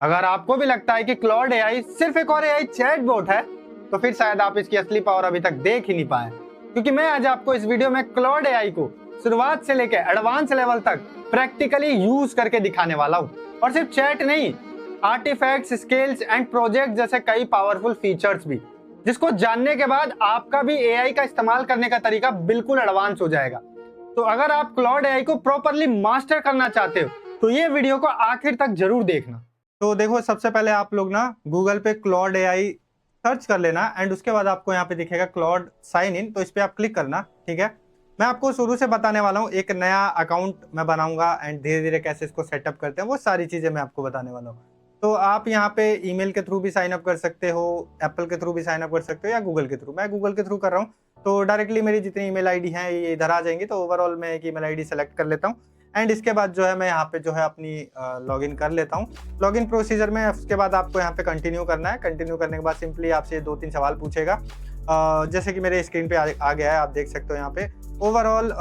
अगर आपको भी लगता है कि क्लॉड एआई सिर्फ एक और एआई चैटबॉट है, तो फिर शायद आप इसकी असली पावर अभी तक देख ही नहीं पाए, क्योंकि मैं आज आपको इस वीडियो में क्लॉड एआई को शुरुआत से लेकर एडवांस लेवल तक प्रैक्टिकली यूज करके दिखाने वाला हूँ। और सिर्फ चैट नहीं, आर्टिफैक्ट्स, स्किल्स एंड प्रोजेक्ट जैसे कई पावरफुल फीचर्स भी, जिसको जानने के बाद आपका भी एआई का इस्तेमाल करने का तरीका बिल्कुल एडवांस हो जाएगा। तो अगर आप क्लॉड एआई को प्रॉपरली मास्टर करना चाहते हो तो ये वीडियो को आखिर तक जरूर देखना। तो देखो, सबसे पहले आप लोग ना गूगल पे क्लॉड एआई सर्च कर लेना एंड उसके बाद आपको यहाँ पे दिखेगा क्लॉड साइन इन, तो इस पे आप क्लिक करना। ठीक है, मैं आपको शुरू से बताने वाला हूँ, एक नया अकाउंट मैं बनाऊंगा एंड धीरे धीरे कैसे इसको सेटअप करते हैं वो सारी चीजें मैं आपको बताने वाला हूँ। तो आप यहाँ पे ईमेल के थ्रू भी साइन अप कर सकते हो, एप्पल के थ्रू भी साइन अप कर सकते हो या गूगल के थ्रू। मैं गूगल के थ्रू कर रहा हूँ, तो डायरेक्टली मेरी जितनी ईमेल आईडी है ये इधर आ जाएंगी। तो ओवरऑल मैं एक ईमेल आईडी सेलेक्ट कर लेता हूँ एंड इसके बाद जो है मैं यहाँ पे जो है अपनी लॉगिन कर लेता हूँ। लॉगिन प्रोसीजर में उसके बाद आपको यहाँ पे कंटिन्यू करना है। कंटिन्यू करने के बाद सिंपली आपसे 2-3 सवाल पूछेगा, जैसे कि मेरे स्क्रीन पे आ गया है, आप देख सकते हो यहाँ पे। ओवरऑल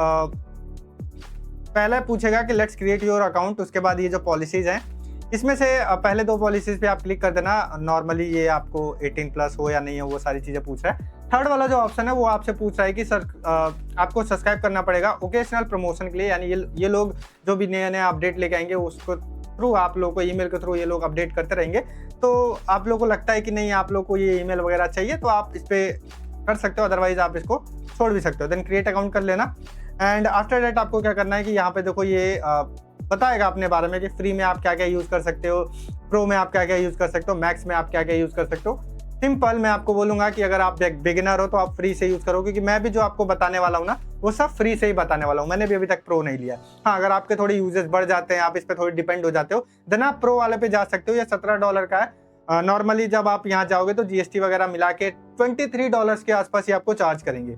पहले पूछेगा कि लेट्स क्रिएट योर अकाउंट। उसके बाद ये जो पॉलिसीज हैं इसमें से पहले 2 पॉलिसीज पे आप क्लिक कर देना। नॉर्मली ये आपको 18+ हो या नहीं हो वो सारी चीज़ें पूछ रहा है। थर्ड वाला जो ऑप्शन है वो आपसे पूछ रहा है कि सर आपको सब्सक्राइब करना पड़ेगा ओकेशनल प्रमोशन के लिए, यानी ये लोग जो भी नए अपडेट लेके आएंगे उसको थ्रू आप लोग को ईमेल के थ्रू ये लोग अपडेट करते रहेंगे। तो आप लोग को लगता है कि नहीं आप लोग को ये ईमेल वगैरह चाहिए तो आप इस पर कर सकते हो, अदरवाइज आप इसको छोड़ भी सकते हो। देन क्रिएट अकाउंट कर लेना एंड आफ्टर दैट आपको क्या करना है कि यहाँ पे देखो ये बताएगा अपने बारे में कि फ्री में आप क्या क्या यूज़ कर सकते हो, प्रो में आप क्या क्या यूज़ कर सकते हो, मैक्स में आप क्या क्या यूज़ कर सकते हो। सिंपल मैं आपको बोलूँगा कि अगर आप बिगिनर हो तो आप फ्री से यूज़ करो, क्योंकि मैं भी जो आपको बताने वाला हूँ ना वो सब फ्री से ही बताने वाला हूँ। मैंने भी अभी तक प्रो नहीं लिया। हाँ, अगर आपके थोड़े यूजेस बढ़ जाते हैं, आप इस पर थोड़े डिपेंड हो जाते हो, देन आप प्रो वाले पे जा सकते हो। ये $17 का है। नॉर्मली जब आप यहाँ जाओगे तो जीएसटी वगैरह मिला के $23 के आसपास ही आपको चार्ज करेंगे।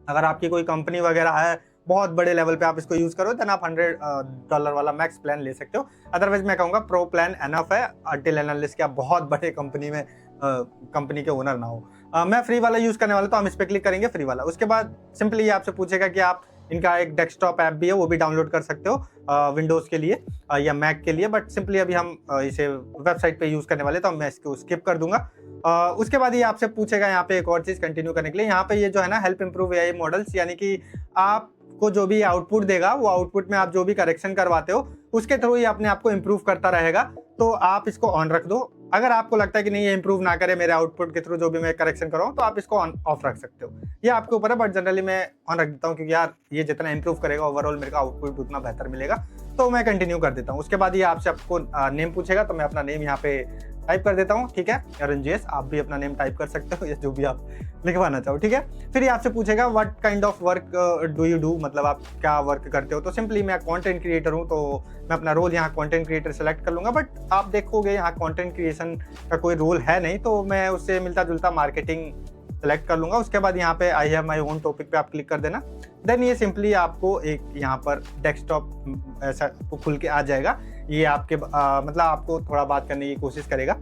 अगर आपकी कोई कंपनी वगैरह है बहुत बड़े लेवल पे आप इसको यूज करो देन आप $100 वाला मैक्स प्लान ले सकते हो। अदरवाइज मैं कहूँगा प्रो प्लान एनफ है अनटिल एनालिस्ट कि आप बहुत बड़े कंपनी में कंपनी के ओनर ना हो। मैं फ्री वाला यूज करने वाला, तो हम इस पर क्लिक करेंगे फ्री वाला। उसके बाद सिंपली ये आपसे पूछेगा कि आप इनका एक डेस्कटॉप ऐप भी है वो भी डाउनलोड कर सकते हो विंडोज़ के लिए या मैक के लिए, बट सिंपली अभी हम इसे वेबसाइट पे यूज़ करने वाले, तो मैं इसको स्किप कर दूंगा। उसके बाद ये आपसे पूछेगा यहाँ पे एक और चीज़ कंटिन्यू करने के लिए, यहाँ पे ये जो है ना हेल्प इंप्रूव एआई मॉडल्स, यानी कि आपको जो भी आउटपुट देगा वो आउटपुट में आप जो भी करेक्शन करवाते हो उसके थ्रू ये अपने आप को इम्प्रूव करता रहेगा। तो आप इसको ऑन रख दो। अगर आपको लगता है कि नहीं ये इंप्रूव ना करे मेरे आउटपुट के थ्रू जो भी मैं करेक्शन कराऊँ, तो आप इसको ऑन ऑफ रख सकते हो, ये आपके ऊपर है। बट जनरली मैं ऑन रख देता हूँ, क्योंकि यार ये जितना इंप्रूव करेगा ओवरऑल मेरे का आउटपुट उतना बेहतर मिलेगा, तो मैं कंटिन्यू कर देता हूँ। उसके बाद ये आपसे आपको नेम पूछेगा, तो मैं अपना नेम यहाँ पे टाइप कर देता हूँ। ठीक है, रंजेश, आप भी अपना नेम टाइप कर सकते हो या जो भी आप लिखवाना चाहो। ठीक है, फिर ये आपसे पूछेगा what kind of work do you do, मतलब आप क्या वर्क करते हो। तो सिंपली मैं कंटेंट क्रिएटर हूँ, तो मैं अपना रोल यहाँ कंटेंट क्रिएटर सेलेक्ट कर लूँगा। बट आप देखोगे यहाँ कंटेंट क्रिएशन का कोई रोल है नहीं, तो मैं उससे मिलता जुलता मार्केटिंग सेलेक्ट कर लूँगा। उसके बाद यहाँ पे I have my own topic पे आप क्लिक कर देना। देन ये सिंपली आपको एक यहाँ पर डेस्कटॉप ऐसा खुल के आ जाएगा। ये आपके मतलब आपको थोड़ा बात करने की कोशिश करेगा।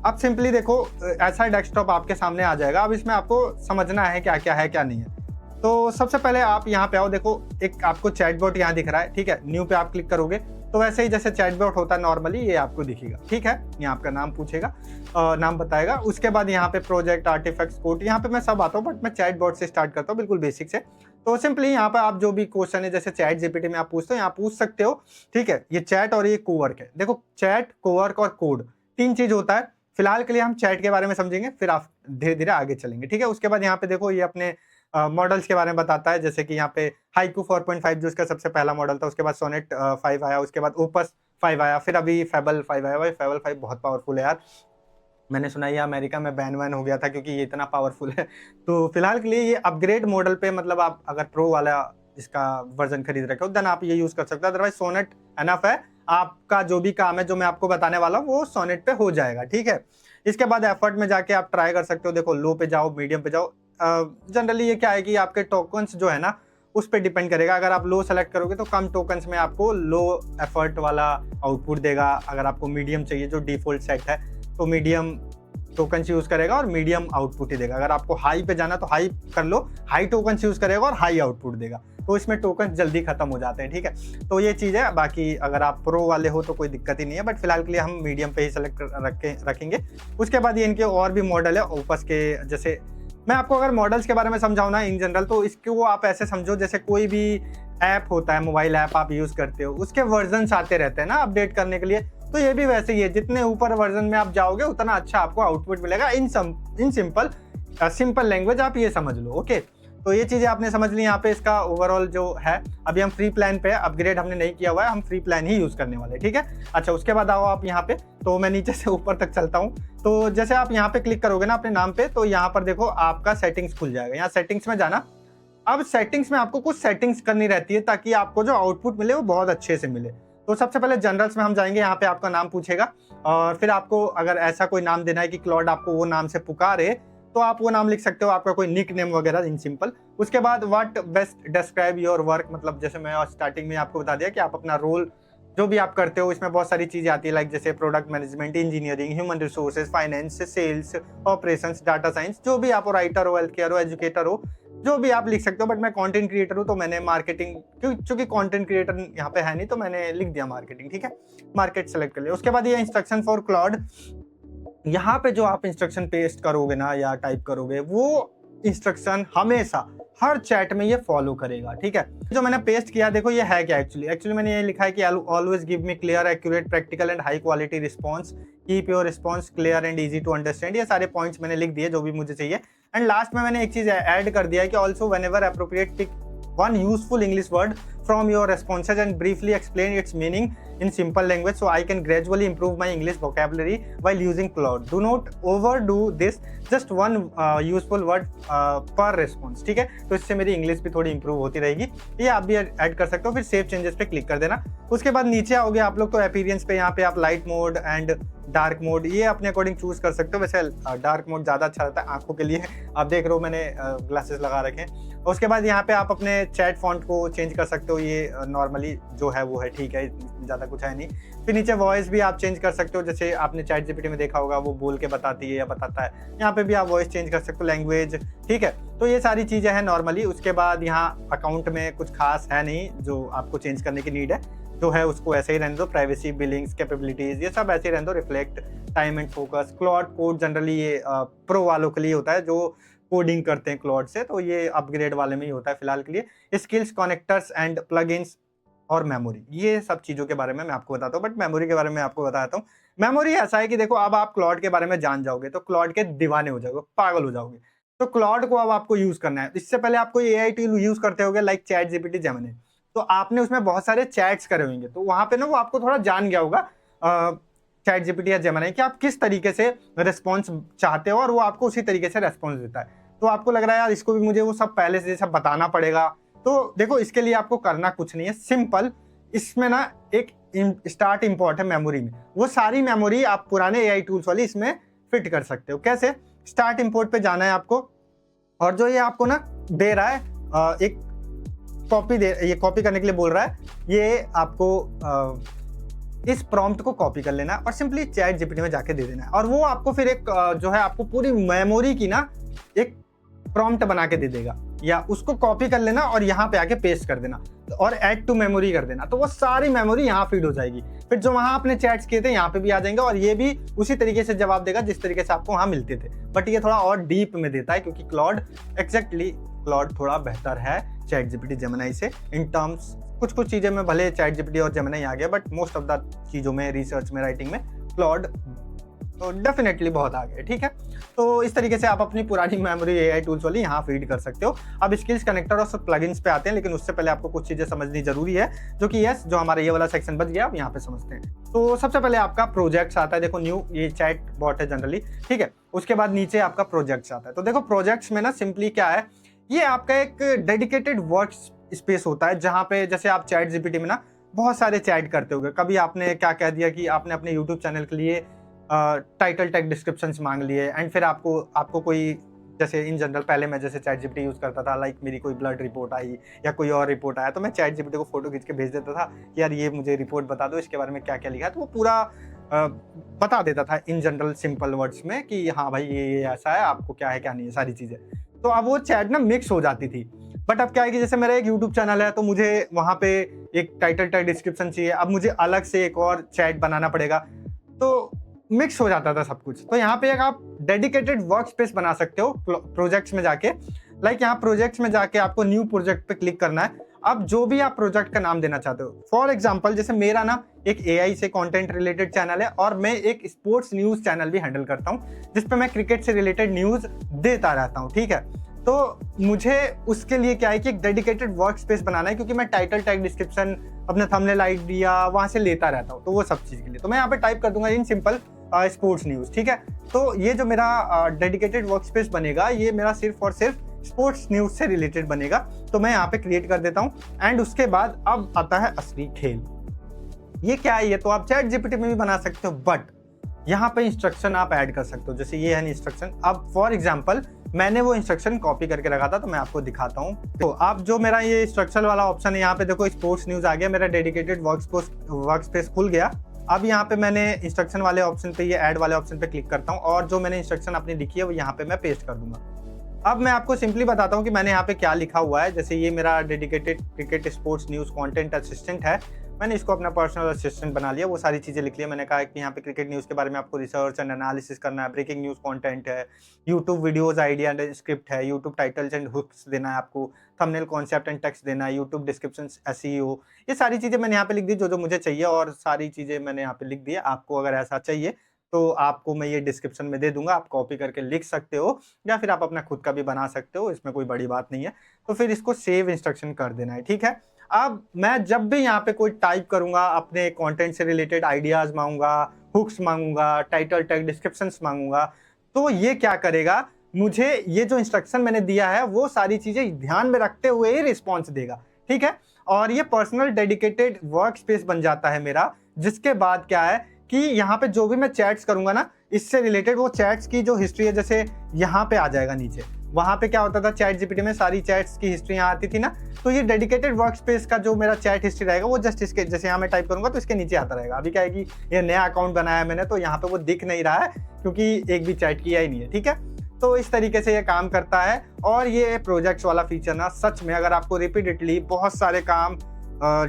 अब सिंपली देखो ऐसा डेस्कटॉप आपके सामने आ जाएगा। अब इसमें आपको समझना है क्या क्या है क्या नहीं है। तो सबसे पहले आप यहाँ पे आओ, देखो एक आपको चैटबॉट यहाँ दिख रहा है। ठीक है, न्यू पे आप क्लिक करोगे तो वैसे ही जैसे चैटबॉट होता है नॉर्मली ये आपको दिखेगा। ठीक है, यहाँ आपका नाम पूछेगा, नाम बताएगा। उसके बाद यहाँ पे प्रोजेक्ट, आर्टिफैक्ट्स, कोड, यहाँ पे मैं सब आता हूँ, बट मैं चैटबॉट से स्टार्ट करता हूँ बिल्कुल बेसिक से। तो सिंपली यहाँ पे आप जो भी क्वेश्चन है जैसे चैट जीपीटी में आप पूछते हो यहाँ पूछ सकते हो। ठीक है, ये चैट और ये कोवर्क है। देखो चैट, कोवर्क और कोड 3 चीज होता है। फिलहाल के लिए हम चैट के बारे में समझेंगे, फिर आप धीरे धीरे आगे चलेंगे। ठीक है, उसके बाद यहाँ पे देखो ये अपने मॉडल्स के बारे में बताता है, जैसे कि यहाँ पे हाइकू 4.5 जो इसका सबसे पहला मॉडल था, उसके बाद सोनेट 5 आया, उसके बाद ओपस 5 आया, फिर अभी फेबल 5 आया। भाई फेबल 5 बहुत पावरफुल है यार, मैंने सुना ये अमेरिका में बैन हो गया था क्योंकि ये इतना पावरफुल है। तो फिलहाल के लिए ये अपग्रेड मॉडल पे, मतलब आप अगर प्रो वाला इसका वर्जन खरीद रखे हो देन आप ये यूज कर सकते हो। अदरवाइज सोनेट एनफ है, आपका जो भी काम है जो मैं आपको बताने वाला हूँ वो सोनेट पे हो जाएगा। ठीक है, इसके बाद एफर्ट में जाके आप ट्राई कर सकते हो। देखो लो पे जाओ, मीडियम पे जाओ। जनरली ये क्या है कि आपके टोकन्स जो है ना उस पर डिपेंड करेगा। अगर आप लो सेलेक्ट करोगे तो कम टोकन्स में आपको लो एफर्ट वाला आउटपुट देगा। अगर आपको मीडियम चाहिए जो डिफॉल्ट सेट है तो मीडियम टोकन्स यूज करेगा और मीडियम आउटपुट ही देगा। अगर आपको हाई पे जाना तो हाई कर लो, हाई टोकन्स यूज करेगा और हाई आउटपुट देगा, तो इसमें टोकन जल्दी खत्म हो जाते हैं, ठीक है। तो ये चीज़ है। बाकी अगर आप प्रो वाले हो तो कोई दिक्कत ही नहीं है, बट फिलहाल के लिए हम मीडियम पे ही सेलेक्ट रखेंगे। उसके बाद ये इनके और भी मॉडल है ओपस के। जैसे मैं आपको अगर मॉडल्स के बारे में समझाऊँ ना इन जनरल, तो इसको आप ऐसे समझो जैसे कोई भी ऐप होता है, मोबाइल ऐप आप यूज़ करते हो, उसके वर्जन्स आते रहते हैं ना अपडेट करने के लिए। तो ये भी वैसे ही है, जितने ऊपर वर्जन में आप जाओगे उतना अच्छा आपको आउटपुट मिलेगा। इन सिंपल लैंग्वेज आप ये समझ लो, ओके। तो ये चीज़ें आपने समझ ली। यहाँ पे इसका ओवरऑल जो है, अभी हम फ्री प्लान पे, अपग्रेड हमने नहीं किया हुआ है, हम फ्री प्लान ही यूज़ करने वाले, ठीक है। अच्छा, उसके बाद आओ आप यहाँ पे, तो मैं नीचे से ऊपर तक चलता हूँ। तो जैसे आप यहाँ पे क्लिक करोगे ना अपने नाम पे, तो यहाँ पर देखो आपका सेटिंग्स खुल जाएगा। यहाँ सेटिंग्स में जाना। अब सेटिंग्स में आपको कुछ सेटिंग्स करनी रहती है ताकि आपको जो आउटपुट मिले वो बहुत अच्छे से मिले। तो सबसे पहले जनरल्स में हम जाएंगे, यहाँ पे आपका नाम पूछेगा और फिर आपको अगर ऐसा कोई नाम देना है कि क्लॉड आपको वो नाम से पुकारे, तो आप वो नाम लिख सकते हो, आपका कोई निक नेम वगैरह इन सिंपल। उसके बाद what best describe your work, मतलब जैसे मैं स्टार्टिंग में आपको बता दिया कि आप अपना रोल जो भी आप करते हो, इसमें बहुत सारी चीज़ें आती है, लाइक जैसे product management, engineering, human resources, finance, sales, operations, data science, जो भी आप राइटर हो, हेल्थ केयर हो, एजुकेटर हो, जो भी आप लिख सकते हो। बट मैं कंटेंट क्रिएटर हूँ तो मैंने मार्केटिंग, क्योंकि कंटेंट क्रिएटर यहाँ पे है नहीं, तो मैंने लिख दिया मार्केटिंग, ठीक है। मार्केट सेलेक्ट कर लिया। उसके बाद ये इंस्ट्रक्शन फॉर क्लॉड, यहाँ पे जो आप इंस्ट्रक्शन पेस्ट करोगे ना या टाइप करोगे, वो इंस्ट्रक्शन हमेशा हर चैट में ये फॉलो करेगा, ठीक है। जो मैंने पेस्ट किया, देखो ये है क्या एक्चुअली मैंने ये लिखा है कि always give me clear, accurate, practical and high quality response, keep your response clear and easy to understand. ये सारे पॉइंट्स मैंने लिख दिए जो भी मुझे चाहिए। एंड लास्ट में मैंने एक चीज ऐड कर दिया है कि also whenever appropriate pick one useful English word from your responses and briefly explain its meaning in simple language so I can gradually improve my English vocabulary while using Claude. Do not overdo this, just one useful word per response, ठीक है। तो इससे मेरी English भी थोड़ी improve होती रहेगी। ये आप भी ऐड कर सकते हो। फिर सेव चेंजेस पे क्लिक कर देना। उसके बाद नीचे आओगे आप लोग तो अपीयरेंस पे, यहाँ पे आप light mode and dark mode ये अपने अकॉर्डिंग चूज कर सकते हो। वैसे डार्क मोड ज़्यादा अच्छा रहता है आंखों के लिए। आप देख रहे हो मैंने ग्लासेस लगा रखे हैं। उसके बाद यहाँ पे आप अपने चैट फॉन्ट को चेंज कर सकते हो। ये नॉर्मली जो है वो है, ठीक है, ज़्यादा कुछ है नहीं। फिर नीचे वॉइस भी आप चेंज कर सकते हो, जैसे आपने चैट जीपीटी में देखा होगा वो बोल के बताती है या बताता है। यहाँ पे भी आप वॉइस चेंज कर सकते हो, लैंग्वेज, ठीक है। तो ये सारी चीज़ें हैं नॉर्मली। उसके बाद यहाँ अकाउंट में कुछ खास है नहीं जो आपको चेंज करने की नीड है, जो है उसको ऐसे ही रहने दो। प्राइवेसी, बिलिंग्स, कैपेबिलिटीज, ये सब ऐसे ही रहने दो। Reflect, time and focus, Claude code generally ये प्रो वालों के लिए होता है जो कोडिंग करते हैं क्लॉड से, तो ये अपग्रेड वाले में ही होता है फिलहाल के लिए। स्किल्स, कनेक्टर्स एंड प्लगइन्स और मेमोरी, ये सब चीज़ों के बारे में मैं आपको बताता हूँ। बट मेमोरी के बारे में आपको बताता हूँ। मेमोरी ऐसा है कि देखो अब आप क्लॉड के बारे में जान जाओगे तो क्लॉड के दीवाने हो जाओगे, पागल हो जाओगे। तो क्लॉड को अब आपको यूज़ करना है। इससे पहले आपको एआई टूल यूज़ करते होगे लाइक चैट जीपीटी, जेमिनी, तो आपने उसमें बहुत सारे चैट्स करे होंगे, तो वहाँ पे ना वो आपको थोड़ा जान गया होगा चैट जीपीटी या जेमिनी कि आप किस तरीके से रिस्पॉन्स चाहते हो और वो आपको उसी तरीके से रिस्पॉन्स देता है। तो आपको लग रहा है यार इसको भी मुझे वो सब पहले से सब बताना पड़ेगा, तो देखो इसके लिए आपको करना कुछ नहीं है, सिंपल। इसमें ना एक स्टार्ट इंपोर्ट है मेमोरी में, वो सारी मेमोरी आप पुराने एआई टूल्स वाली इसमें फिट कर सकते हो। कैसे? स्टार्ट इंपोर्ट पे जाना है आपको, और जो ये आपको ना दे रहा है एक ये कॉपी करने के लिए बोल रहा है, ये आपको इस प्रॉम्प्ट को कॉपी कर लेना है और सिंपली चैट जीपीटी में जाके दे देना है, और वो आपको फिर एक जो है आपको पूरी मेमोरी की ना एक प्रॉम्प्ट बना के दे देगा, या उसको कॉपी कर लेना और यहाँ पे आके पेस्ट कर देना और ऐड टू मेमोरी कर देना, तो वो सारी मेमोरी यहाँ फीड हो जाएगी। फिर जो वहाँ आपने चैट्स किए थे यहाँ पे भी आ जाएंगे, और ये भी उसी तरीके से जवाब देगा जिस तरीके से आपको वहाँ मिलते थे, बट ये थोड़ा और डीप में देता है क्योंकि क्लॉड थोड़ा बेहतर है चैट जीपीटी, जेमिनी से इन टर्म्स। कुछ चीज़ें में भले चैट जीपीटी और जेमिनी आ गया, बट मोस्ट ऑफ द चीज़ों में, रिसर्च में, राइटिंग में क्लॉड तो डेफिनेटली बहुत आगे, ठीक है। तो इस तरीके से आप अपनी पुरानी मेमोरी एआई टूल्स वाली यहाँ फीड कर सकते हो। अब स्किल्स, कनेक्टर और सब प्लगइन्स पे आते हैं, लेकिन उससे पहले आपको कुछ चीज़ें समझनी जरूरी है, जो कि यस, जो हमारा ये वाला सेक्शन बच गया, अब यहाँ पे समझते हैं। तो सबसे पहले आपका प्रोजेक्ट्स आता है, देखो न्यू, ये चैट बॉट है जनरली, ठीक है। उसके बाद नीचे आपका प्रोजेक्ट्स आता है। तो देखो प्रोजेक्ट्स में ना सिंपली क्या है, ये आपका एक डेडिकेटेड वर्क स्पेस होता है, जहाँ पे जैसे आप चैट जीपीटी में ना बहुत सारे चैट करते होगे। कभी आपने क्या कह दिया कि आपने अपने यूट्यूब चैनल के लिए टाइटल टैग डिस्क्रिप्शंस मांग लिए, एंड फिर आपको कोई, जैसे इन जनरल पहले मैं जैसे चैट जीपीटी यूज़ करता था, लाइक मेरी कोई ब्लड रिपोर्ट आई या कोई और रिपोर्ट आया, तो मैं चैट जीपीटी को फोटो खींच के भेज देता था कि यार ये मुझे रिपोर्ट बता दो, इसके बारे में क्या क्या लिखा है, तो वो पूरा बता देता था इन जनरल सिंपल वर्ड्स में कि हाँ भाई ये ऐसा है, आपको क्या है क्या नहीं है सारी चीज़ें। तो अब वो चैट ना मिक्स हो जाती थी। बट अब क्या है कि जैसे मेरा एक यूट्यूब चैनल है तो मुझे वहाँ पे एक टाइटल टैग डिस्क्रिप्शन चाहिए, अब मुझे अलग से एक और चैट बनाना पड़ेगा, तो मिक्स हो जाता था सब कुछ। तो यहाँ पे एक आप डेडिकेटेड वर्क स्पेस बना सकते हो प्रोजेक्ट्स में जाके। लाइक यहाँ प्रोजेक्ट्स में जाके आपको न्यू प्रोजेक्ट पे क्लिक करना है। अब जो भी आप प्रोजेक्ट का नाम देना चाहते हो, फॉर एग्जांपल जैसे मेरा ना एक एआई से कंटेंट रिलेटेड चैनल है और मैं एक स्पोर्ट्स न्यूज़ चैनल भी हैंडल करता हूँ जिस पे मैं क्रिकेट से रिलेटेड न्यूज़ देता रहता हूँ, ठीक है। तो मुझे उसके लिए क्या है कि एक डेडिकेटेड वर्क स्पेस बनाना है, क्योंकि मैं टाइटल टैग डिस्क्रिप्शन अपने थंबनेल आइडिया वहाँ से लेता रहता हूँ, तो वो सब चीज़ के लिए तो मैं यहाँ पे टाइप कर दूंगा इन सिंपल स्पोर्ट्स न्यूज़, ठीक है। तो ये जो मेरा डेडिकेटेड वर्क स्पेस बनेगा ये मेरा सिर्फ और सिर्फ स्पोर्ट्स न्यूज़ से रिलेटेड बनेगा। तो मैं यहाँ पे क्रिएट कर देता हूँ एंड उसके बाद अब आता है असली खेल। ये क्या है, ये तो आप चैट जीपीटी में भी बना सकते हो, बट यहाँ पे इंस्ट्रक्शन आप ऐड कर सकते हो। जैसे ये है इंस्ट्रक्शन। अब फॉर एग्जांपल मैंने वो इंस्ट्रक्शन कॉपी करके रखा था, तो मैं आपको दिखाता हूँ। तो आप जो मेरा ये इंस्ट्रक्शन वाला ऑप्शन है, यहाँ पे देखो स्पोर्ट्स न्यूज़ आ गया, मेरा डेडिकेटेड वर्क स्पेस खुल गया। अब यहाँ पे मैंने इंस्ट्रक्शन वाले ऑप्शन पे, ये ऐड वाले ऑप्शन पे क्लिक करता हूँ और जो मैंने इंस्ट्रक्शन अपनी लिखी है वो यहाँ पे मैं पेस्ट कर दूंगा। अब मैं आपको सिंपली बताता हूँ कि मैंने यहाँ पे क्या लिखा हुआ है। जैसे ये मेरा dedicated cricket sports news content assistant है, मैंने इसको अपना पर्सनल असिस्टेंट बना लिया, वो सारी चीज़ें लिख लिया। मैंने कहा कि यहाँ पे क्रिकेट न्यूज़ के बारे में आपको रिसर्च एंड एनालिसिस करना है, ब्रेकिंग न्यूज़ कंटेंट है, YouTube videos idea and script है, यूट्यूब टाइटल्स एंड हुक्स देना है आपको, थंबनेल कॉन्सेप्ट एंड टेक्स्ट देना है, यूट्यूब डिस्क्रिप्शन एसईओ, ये सारी चीज़ें मैंने यहाँ पे लिख दी जो जो मुझे चाहिए, और सारी चीज़ें मैंने यहाँ पे लिख दी है। आपको अगर ऐसा चाहिए तो आपको मैं ये डिस्क्रिप्शन में दे दूंगा, आप कॉपी करके लिख सकते हो या फिर आप अपना खुद का भी बना सकते हो, इसमें कोई बड़ी बात नहीं है। तो फिर इसको सेव इंस्ट्रक्शन कर देना है, ठीक है। अब मैं जब भी यहाँ पे कोई टाइप करूंगा, अपने कंटेंट से रिलेटेड आइडियाज मांगूंगा, हुक्स मांगूंगा, टाइटल टैग डिस्क्रिप्शंस मांगूंगा, तो ये क्या करेगा, मुझे ये जो इंस्ट्रक्शन मैंने दिया है वो सारी चीजें ध्यान में रखते हुए ही रिस्पॉन्स देगा, ठीक है। और ये पर्सनल डेडिकेटेड वर्क स्पेस बन जाता है मेरा। जिसके बाद क्या है कि यहाँ पे जो भी मैं चैट्स करूंगा ना, इससे रिलेटेड वो चैट्स की जो हिस्ट्री है, जैसे यहाँ पे आ जाएगा नीचे। वहां पे क्या होता था, चैट जीपीटी में सारी चैट्स की हिस्ट्री यहाँ आती थी ना, तो ये डेडिकेटेड वर्क स्पेस का जो मेरा चैट हिस्ट्री रहेगा वो जस्ट इसके, जैसे यहाँ मैं टाइप करूंगा तो इसके नीचे आता रहेगा। अभी क्या है कि ये नया अकाउंट बनाया है मैंने, तो यहाँ पे वो दिख नहीं रहा है क्योंकि एक भी चैट किया ही नहीं है, ठीक है। तो इस तरीके से ये काम करता है। और ये प्रोजेक्ट्स वाला फीचर ना सच में अगर आपको रिपीटेडली बहुत सारे काम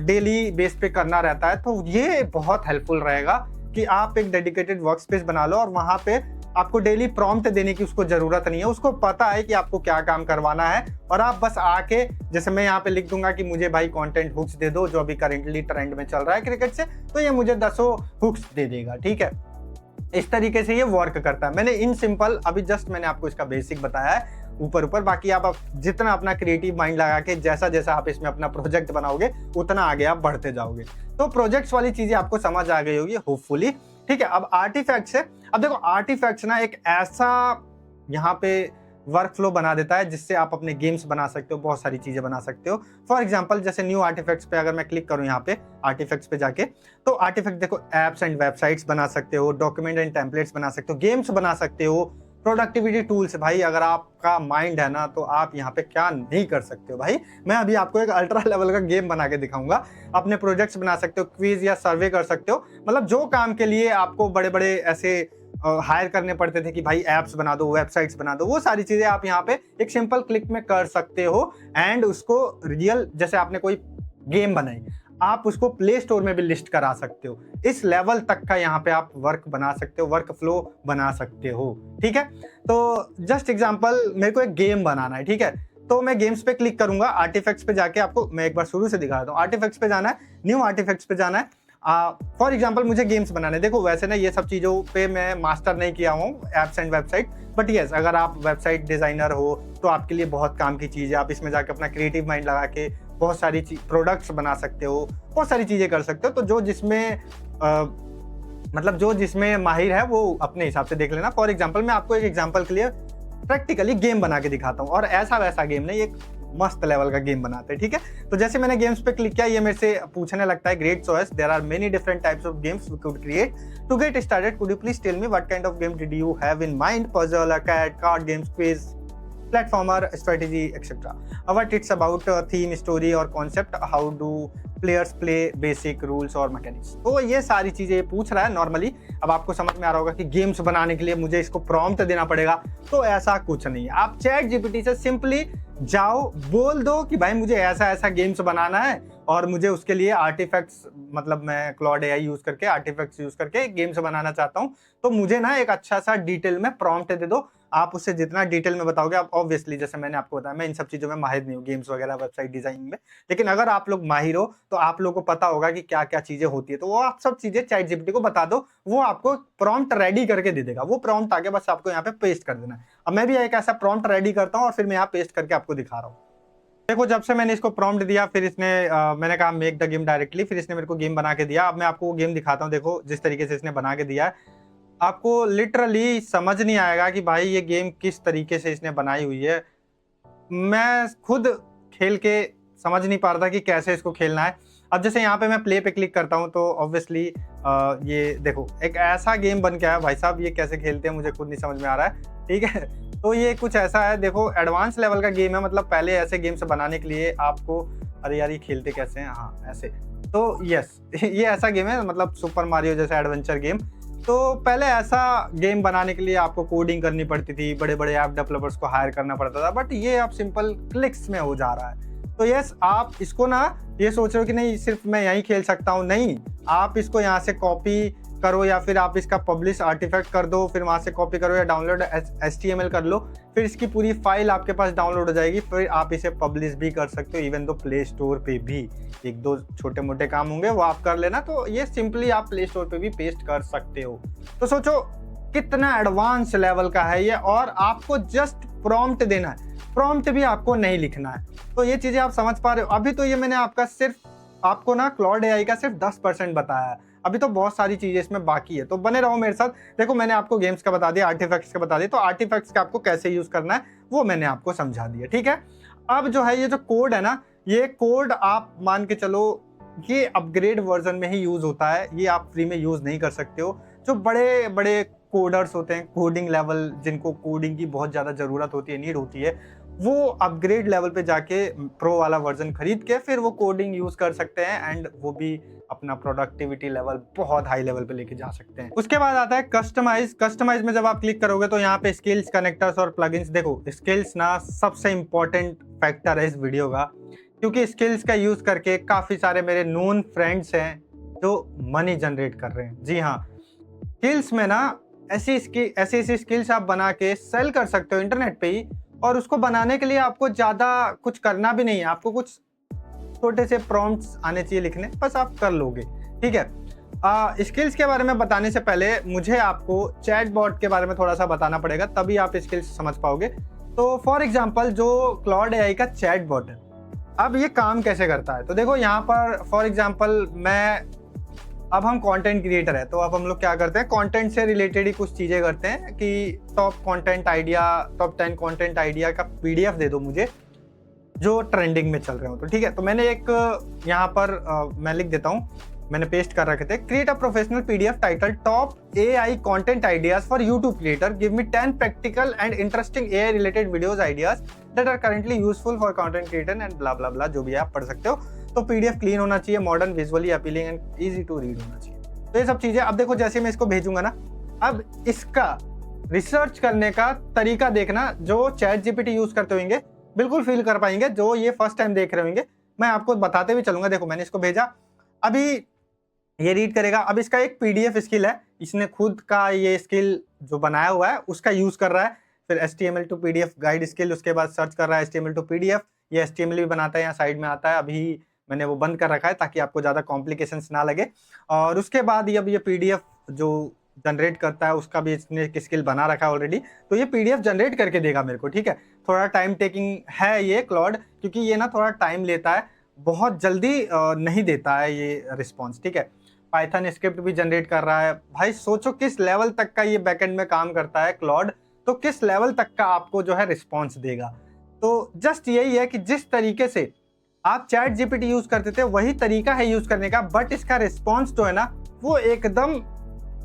डेली बेस पे करना रहता है तो ये बहुत हेल्पफुल रहेगा कि आप एक डेडिकेटेड वर्क स्पेस बना लो और वहां पे आपको डेली प्रॉम्प्ट देने की उसको जरूरत नहीं है। उसको पता है कि आपको क्या काम करवाना है और आप बस आके, जैसे मैं यहाँ पे लिख दूंगा कि मुझे भाई कंटेंट हुक्स दे दो जो अभी करेंटली ट्रेंड में चल रहा है क्रिकेट से, तो ये मुझे 10 हुक्स दे देगा, ठीक है। इस तरीके से ये वर्क करता है। मैंने इन सिंपल अभी जस्ट मैंने आपको इसका बेसिक बताया है ऊपर ऊपर, बाकी आप जितना अपना क्रिएटिव माइंड लगा के जैसा जैसा आप इसमें अपना प्रोजेक्ट बनाओगे उतना आगे आप बढ़ते जाओगे। तो प्रोजेक्ट्स वाली चीजें आपको समझ आ गई होगी होपफुली, ठीक है। अब आर्टिफैक्ट्स है। अब देखो आर्टिफैक्ट्स ना एक ऐसा यहाँ पे वर्क फ्लो बना देता है जिससे आप अपने गेम्स बना सकते हो, बहुत सारी चीजें बना सकते हो। फॉर एग्जांपल जैसे न्यू आर्टिफैक्ट्स पे अगर मैं क्लिक करूं यहाँ पे आर्टिफैक्ट्स पे जाके, तो आर्टिफैक्ट देखो एप्स एंड वेबसाइट्स बना सकते हो, डॉक्यूमेंट एंड टेम्पलेट्स बना सकते हो, गेम्स बना सकते हो, प्रोडक्टिविटी टूल्स। भाई अगर आपका माइंड है ना तो आप यहाँ पे क्या नहीं कर सकते हो भाई। मैं अभी आपको एक अल्ट्रा लेवल का गेम बना के दिखाऊंगा। अपने प्रोजेक्ट्स बना सकते हो, क्विज या सर्वे कर सकते हो, मतलब जो काम के लिए आपको बड़े बड़े ऐसे हायर करने पड़ते थे कि भाई एप्स बना दो, वेबसाइट्स बना दो, वो सारी चीजें आप यहाँ पे एक सिंपल क्लिक में कर सकते हो। एंड उसको रियल, जैसे आपने कोई गेम बनाई, आप उसको प्ले स्टोर में भी लिस्ट करा सकते हो। इस लेवल तक का यहाँ पे आप वर्क बना सकते हो, वर्क फ्लो बना सकते हो, ठीक है। तो जस्ट एग्जांपल, मेरे को एक गेम बनाना है, ठीक है, तो मैं गेम्स पे क्लिक करूंगा, आर्टिफैक्ट्स पे जाके आपको मैं एक बार शुरू से दिखा देता हूँ। आर्टिफैक्ट्स पे जाना है, न्यू आर्टिफैक्ट्स पे जाना है। फॉर एग्जाम्पल मुझे गेम्स बनाने हैं। देखो वैसे ना ये सब चीज़ों पे मैं मास्टर नहीं किया हूँ, apps and website, but yes अगर आप वेबसाइट डिज़ाइनर हो तो आपके लिए बहुत काम की चीज़ है। आप इसमें जाके अपना क्रिएटिव माइंड लगा के बहुत सारी प्रोडक्ट्स बना सकते हो, बहुत सारी चीज़ें कर सकते हो। तो जो जिसमें मतलब जो जिसमें माहिर है वो अपने हिसाब से देख लेना। फॉर एग्जाम्पल मैं आपको एक एग्जाम्पल के लिए प्रैक्टिकली गेम बना के दिखाता हूँ, और ऐसा वैसा गेम नहीं, एक मस्त लेवल का गेम बनाते हैं, ठीक है। तो जैसे मैंने गेम्स पे क्लिक किया, ये मेरे से पूछने लगता है great choice, there are many different types of games we could create to get started, could you please tell me what kind of game did you have in mind, puzzle, cat, card games, quiz, platformer, strategy, etc. What it's about, theme, story और concept, how do players play, basic rules और mechanics. तो ये सारी चीजें पूछ रहा है normally. अब आपको समझ में आ रहा होगा कि गेम्स बनाने के लिए मुझे इसको प्रॉम्प्ट देना पड़ेगा, तो ऐसा कुछ नहीं है। आप चैट जीपीटी से सिंपली जाओ, बोल दो कि भाई मुझे ऐसा ऐसा गेम्स बनाना है और मुझे उसके लिए आर्टिफैक्ट्स, मतलब मैं क्लॉड एआई यूज करके आर्टिफैक्ट्स यूज करके गेम्स बनाना चाहता हूँ, तो मुझे ना एक अच्छा सा डिटेल में प्रॉम्प्ट दे दो। आप उससे जितना डिटेल में बताओगे, आप ऑब्वियसली जैसे मैंने आपको बताया, मैं इन सब चीजों में माहिर नहीं हूँ, गेम्स वगैरह वेबसाइट डिजाइनिंग में, लेकिन अगर आप लोग माहिर हो तो आप लोगों को पता होगा कि क्या क्या चीजें होती है, तो वो आप सब चीजें चैट जीपीटी को बता दो, वो आपको प्रॉम्प्ट रेडी करके दे देगा। वो प्रॉम्प्ट आगे बस आपको यहाँ पे पेस्ट कर देना है। अब मैं भी एक ऐसा प्रॉम्प्ट रेडी करता हूँ और फिर मैं यहाँ पेस्ट करके आपको दिखा रहा हूँ। देखो, जब से मैंने इसको प्रॉम्प्ट दिया, फिर इसने मैंने कहा मेक द गेम डायरेक्टली, फिर इसने मेरे को गेम बना के दिया। अब मैं आपको वो गेम दिखाता हूँ। देखो जिस तरीके से इसने बना के दिया है, आपको लिटरली समझ नहीं आएगा कि भाई ये गेम किस तरीके से इसने बनाई हुई है। मैं खुद खेल के समझ नहीं पा रहा था कि कैसे इसको खेलना है। अब जैसे यहाँ पे मैं प्ले पे क्लिक करता हूँ तो ऑब्वियसली ये देखो एक ऐसा गेम बन के आया। भाई साहब ये कैसे खेलते हैं मुझे खुद नहीं समझ में आ रहा है, ठीक है। तो ये कुछ ऐसा है, देखो एडवांस लेवल का गेम है। मतलब पहले ऐसे गेम्स बनाने के लिए आपको, अरे यार ये खेलते कैसे हैं, हाँ ऐसे, तो यस ये ऐसा गेम है, मतलब सुपर मारियो जैसा एडवेंचर गेम। तो पहले ऐसा गेम बनाने के लिए आपको कोडिंग करनी पड़ती थी, बड़े बड़े ऐप डेवलपर्स को हायर करना पड़ता था, बट ये अब सिंपल क्लिक्स में हो जा रहा है। तो यस, आप इसको ना ये सोच रहे हो कि नहीं सिर्फ मैं यहीं खेल सकता हूँ, नहीं, आप इसको यहाँ से कॉपी करो या फिर आप इसका पब्लिश आर्टिफैक्ट कर दो, फिर वहाँ से कॉपी करो या डाउनलोड HTML कर लो, फिर इसकी पूरी फाइल आपके पास डाउनलोड हो जाएगी, फिर आप इसे पब्लिश भी कर सकते हो। इवन दो प्ले स्टोर पे भी एक दो छोटे मोटे काम होंगे वो आप कर लेना, तो ये सिंपली आप प्ले स्टोर पे भी पेस्ट कर सकते हो। तो सोचो कितना एडवांस लेवल का है ये, और आपको जस्ट प्रॉम्प्ट देना है, प्रॉम्प्ट भी आपको नहीं लिखना है। तो ये चीजें आप समझ पा रहे हो। अभी तो ये मैंने आपको ना क्लॉड एआई का सिर्फ 10% बताया है, अभी तो बहुत सारी चीजें इसमें बाकी है, तो बने रहो मेरे साथ। देखो मैंने आपको गेम्स का बता दिया, आर्टिफैक्ट्स का बता दिया, तो आर्टिफैक्ट्स का आपको कैसे यूज करना है वो मैंने आपको समझा दिया, ठीक है। अब जो है ये जो कोड है ना, ये कोड आप मान के चलो ये अपग्रेड वर्जन में ही यूज होता है, ये आप फ्री में यूज नहीं कर सकते हो। जो बड़े बड़े कोडर्स होते हैं, कोडिंग लेवल, जिनको कोडिंग की बहुत ज्यादा जरूरत होती है, नीड होती है, वो अपग्रेड लेवल पे जाके प्रो वाला वर्जन खरीद के फिर वो कोडिंग यूज कर सकते हैं, एंड वो भी अपना प्रोडक्टिविटी लेवल बहुत हाई लेवल पे लेके जा सकते हैं। उसके बाद आता है कस्टमाइज में जब आप क्लिक करोगे तो यहाँ पे स्किल्स, कनेक्टर्स और प्लगइन्स। देखो स्किल्स ना सबसे इंपॉर्टेंट फैक्टर है इस वीडियो का, क्योंकि स्किल्स का यूज करके काफी सारे मेरे नोन फ्रेंड्स हैं जो मनी जनरेट कर रहे हैं। जी हाँ, स्किल्स में ना ऐसी स्किल्स आप बना के सेल कर सकते हो इंटरनेट पे ही, और उसको बनाने के लिए आपको ज़्यादा कुछ करना भी नहीं है, आपको कुछ छोटे से प्रॉम्प्ट्स आने चाहिए लिखने, बस आप कर लोगे, ठीक है। स्किल्स के बारे में बताने से पहले मुझे आपको चैटबॉट के बारे में थोड़ा सा बताना पड़ेगा, तभी आप स्किल्स समझ पाओगे। तो फॉर एग्जांपल जो क्लॉड एआई का चैटबॉट है, अब ये काम कैसे करता है, तो देखो यहाँ पर फॉर एग्जांपल अब हम कंटेंट क्रिएटर है, तो अब हम लोग क्या करते हैं, कंटेंट से रिलेटेड ही कुछ चीज़ें करते हैं कि टॉप 10 कंटेंट आइडिया का PDF दे दो मुझे जो ट्रेंडिंग में चल रहे हो। तो ठीक है, तो मैंने एक यहाँ पर मैं लिख देता हूँ, मैंने पेस्ट कर रखे थे, create a professional PDF title top AI content ideas for YouTube creator, give me 10 practical and interesting AI related videos ideas that are currently useful for content creator and blah blah blah, जो भी आप पढ़ सकते हो। तो PDF clean होना चाहिए, modern, visually appealing and easy to read होना चाहिए। तो ये सब चीजें, अब देखो जैसे मैं इसको भेजूंगा ना, अब इसका रिसर्च करने का तरीका देखना, जो चैट जीपीटी यूज करते होंगे बिल्कुल फील कर पाएंगे, जो ये फर्स्ट टाइम देख रहे होंगे मैं आपको बताते भी चलूंगा। देखो मैंने इसको भेजा, अभी ये रीड करेगा। अब इसका एक PDF स्किल है, इसने खुद का ये स्किल जो बनाया हुआ है उसका यूज कर रहा है। फिर HTML to PDF guide skill, उसके बाद सर्च कर रहा है HTML टू PDF, ये HTML भी बनाता है, यहाँ साइड में आता है, अभी मैंने वो बंद कर रखा है ताकि आपको ज़्यादा कॉम्प्लिकेशंस ना लगे। और उसके बाद अब ये PDF जो जनरेट करता है उसका भी इसने एक स्किल बना रखा है ऑलरेडी, तो ये PDF जनरेट करके देगा मेरे को, ठीक है। थोड़ा टाइम टेकिंग है ये क्लॉड, क्योंकि ये ना थोड़ा टाइम लेता है, बहुत जल्दी नहीं देता है ये रिस्पॉन्स, ठीक है। पाइथन स्क्रिप्ट भी जनरेट कर रहा है। भाई सोचो किस लेवल तक का ये बैकएंड में काम करता है क्लॉड, तो किस लेवल तक का आपको जो है रिस्पॉन्स देगा। तो जस्ट यही है कि जिस तरीके से आप चैट जीपीटी यूज करते थे वही तरीका है यूज करने का, बट इसका रिस्पॉन्स जो है ना वो एकदम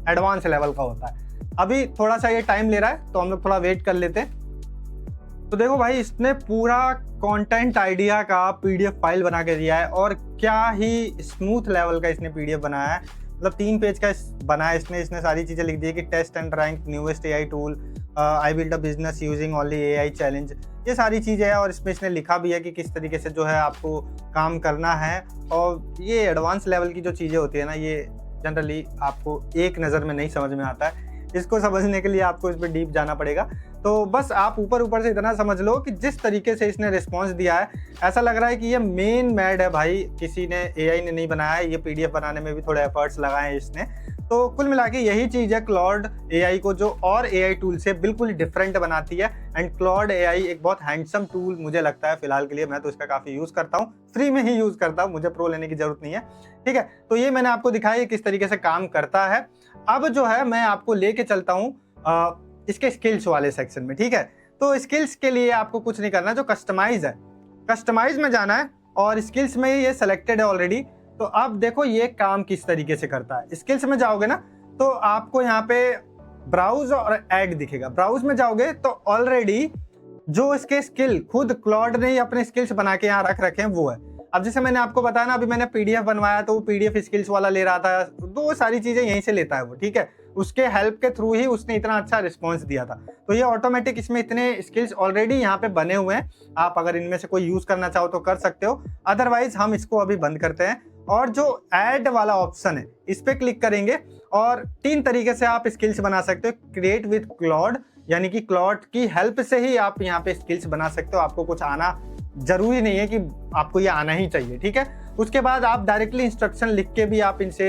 एडवांस लेवल का होता है। अभी थोड़ा सा ये टाइम ले रहा है तो हम लोग थोड़ा वेट कर लेते हैं। तो देखो भाई, इसने पूरा कंटेंट आइडिया का पीडीएफ फाइल बना के दिया है, और क्या ही स्मूथ लेवल का इसने पीडीएफ बनाया है। मतलब 3 पेज का बनाया इसने सारी चीज़ें लिख दी है कि test and rank newest AI tool, I build a business using only AI challenge, ये सारी चीज़ें हैं। और इसमें इसने लिखा भी है कि किस तरीके से जो है आपको काम करना है। और ये एडवांस लेवल की जो चीज़ें होती है ना, ये जनरली आपको एक नज़र में नहीं समझ में आता है। इसको समझने के लिए आपको इस पर डीप जाना पड़ेगा। तो बस आप ऊपर से इतना समझ लो कि जिस तरीके से इसने रिस्पॉन्स दिया है, ऐसा लग रहा है कि ये मेन मैड है भाई, किसी ने एआई ने नहीं बनाया है। ये पीडीएफ बनाने में भी थोड़े एफर्ट्स लगाए हैं इसने। तो कुल मिला के यही चीज़ है क्लॉड एआई को, जो और एआई टूल से बिल्कुल डिफरेंट बनाती है। एंड क्लॉड एआई एक बहुत हैंडसम टूल मुझे लगता है फिलहाल के लिए। मैं तो इसका काफ़ी यूज़ करता हूँ, फ्री में ही यूज़ करता हूँ, मुझे प्रो लेने की ज़रूरत नहीं है। ठीक है, तो ये मैंने आपको दिखाया किस तरीके से काम करता है। अब जो है मैं आपको लेके चलता हूँ इसके स्किल्स वाले सेक्शन में। ठीक है, तो स्किल्स के लिए आपको कुछ नहीं करना, जो कस्टमाइज है, कस्टमाइज में जाना है, और स्किल्स में ये सेलेक्टेड है ऑलरेडी। तो अब देखो ये काम किस तरीके से करता है। स्किल्स में जाओगे ना, तो आपको यहाँ पे ब्राउज और ऐड दिखेगा। ब्राउज में जाओगे तो ऑलरेडी जो इसके स्किल खुद क्लॉड ने ही अपने स्किल्स बना के यहाँ रख रखे हैं वो है। अब जैसे मैंने आपको बताया ना, अभी मैंने पीडीएफ बनवाया तो वो पीडीएफ स्किल्स वाला ले रहा था, तो वो सारी चीजें यहीं से लेता है वो। ठीक है, उसके हेल्प के थ्रू ही उसने इतना अच्छा रिस्पॉन्स दिया था। तो ये ऑटोमेटिक इसमें इतने स्किल्स ऑलरेडी यहाँ पे बने हुए हैं। आप अगर इनमें से कोई यूज करना चाहो तो कर सकते हो, अदरवाइज हम इसको अभी बंद करते हैं। और जो ऐड वाला ऑप्शन है, इस पे क्लिक करेंगे और 3 तरीके से आप स्किल्स बना सकते हो। क्रिएट विद क्लॉड, यानी कि क्लॉड की हेल्प से ही आप यहाँ पे स्किल्स बना सकते हो। आपको कुछ आना जरूरी नहीं है कि आपको ये आना ही चाहिए। ठीक है, उसके बाद आप डायरेक्टली इंस्ट्रक्शन लिख के भी आप इनसे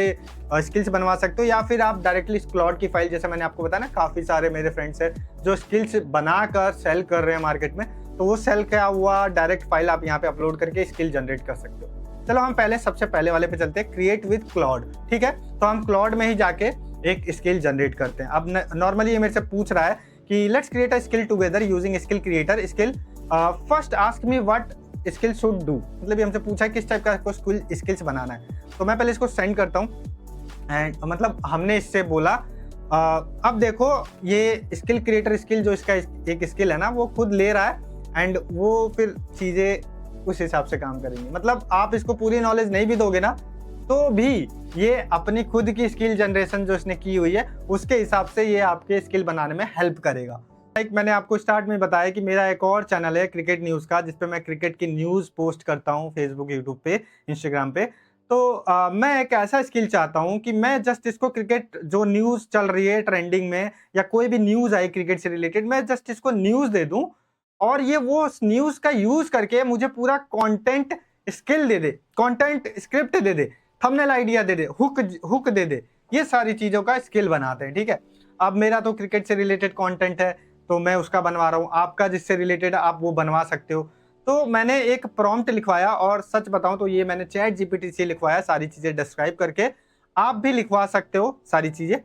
स्किल्स बनवा सकते हो, या फिर आप डायरेक्टली क्लॉड की फाइल, जैसे मैंने आपको बताया ना, काफ़ी सारे मेरे फ्रेंड्स हैं जो स्किल्स बनाकर सेल कर रहे हैं मार्केट में, तो वो सेल किया हुआ डायरेक्ट फाइल आप यहाँ पे अपलोड करके स्किल जनरेट कर सकते हो। चलो हम सबसे पहले वाले पे चलते हैं, क्रिएट विद क्लॉड। ठीक है, तो हम क्लॉड में ही जाके एक स्किल जनरेट करते हैं। अब नॉर्मली ये मेरे से पूछ रहा है कि let's create a skill together using skill creator skill, first ask me what skill should do. मतलब ये हमसे पूछा है किस टाइप का स्किल्स बनाना है। तो मैं पहले इसको सेंड करता हूँ। एंड मतलब हमने इससे बोला अब देखो ये स्किल क्रिएटर स्किल जो इसका एक स्किल है ना, वो खुद ले रहा है एंड वो फिर चीज़ें उस हिसाब से काम करेंगी। मतलब आप इसको पूरी नॉलेज नहीं भी दोगे ना, तो भी ये अपनी खुद की स्किल जनरेशन जो इसने की हुई है उसके हिसाब से ये आपके स्किल बनाने में हेल्प करेगा। मैंने आपको स्टार्ट में बताया कि मेरा एक और चैनल है क्रिकेट न्यूज़ का, जिसपे मैं क्रिकेट की न्यूज़ पोस्ट करता हूँ फेसबुक, यूट्यूब पे, इंस्टाग्राम पे। तो मैं एक ऐसा स्किल चाहता हूँ कि मैं जस्ट इसको क्रिकेट जो न्यूज़ चल रही है ट्रेंडिंग में, या कोई भी न्यूज़ आई क्रिकेट से रिलेटेड, मैं जस्ट इसको न्यूज़ दे दूँ और ये वो न्यूज़ का यूज़ करके मुझे पूरा कॉन्टेंट स्किल दे दे, कॉन्टेंट स्क्रिप्ट दे दे, थंबनेल आइडिया दे दे, हुक दे दे, ये सारी चीज़ों का स्किल बनाते हैं। ठीक है, अब मेरा तो क्रिकेट से रिलेटेड कॉन्टेंट है तो मैं उसका बनवा रहा हूँ, आपका जिससे रिलेटेड आप वो बनवा सकते हो। तो मैंने एक प्रॉम्प्ट लिखवाया, और सच बताऊं तो ये मैंने चैट जीपीटी से लिखवाया, सारी चीज़ें डिस्क्राइब करके। आप भी लिखवा सकते हो सारी चीज़ें।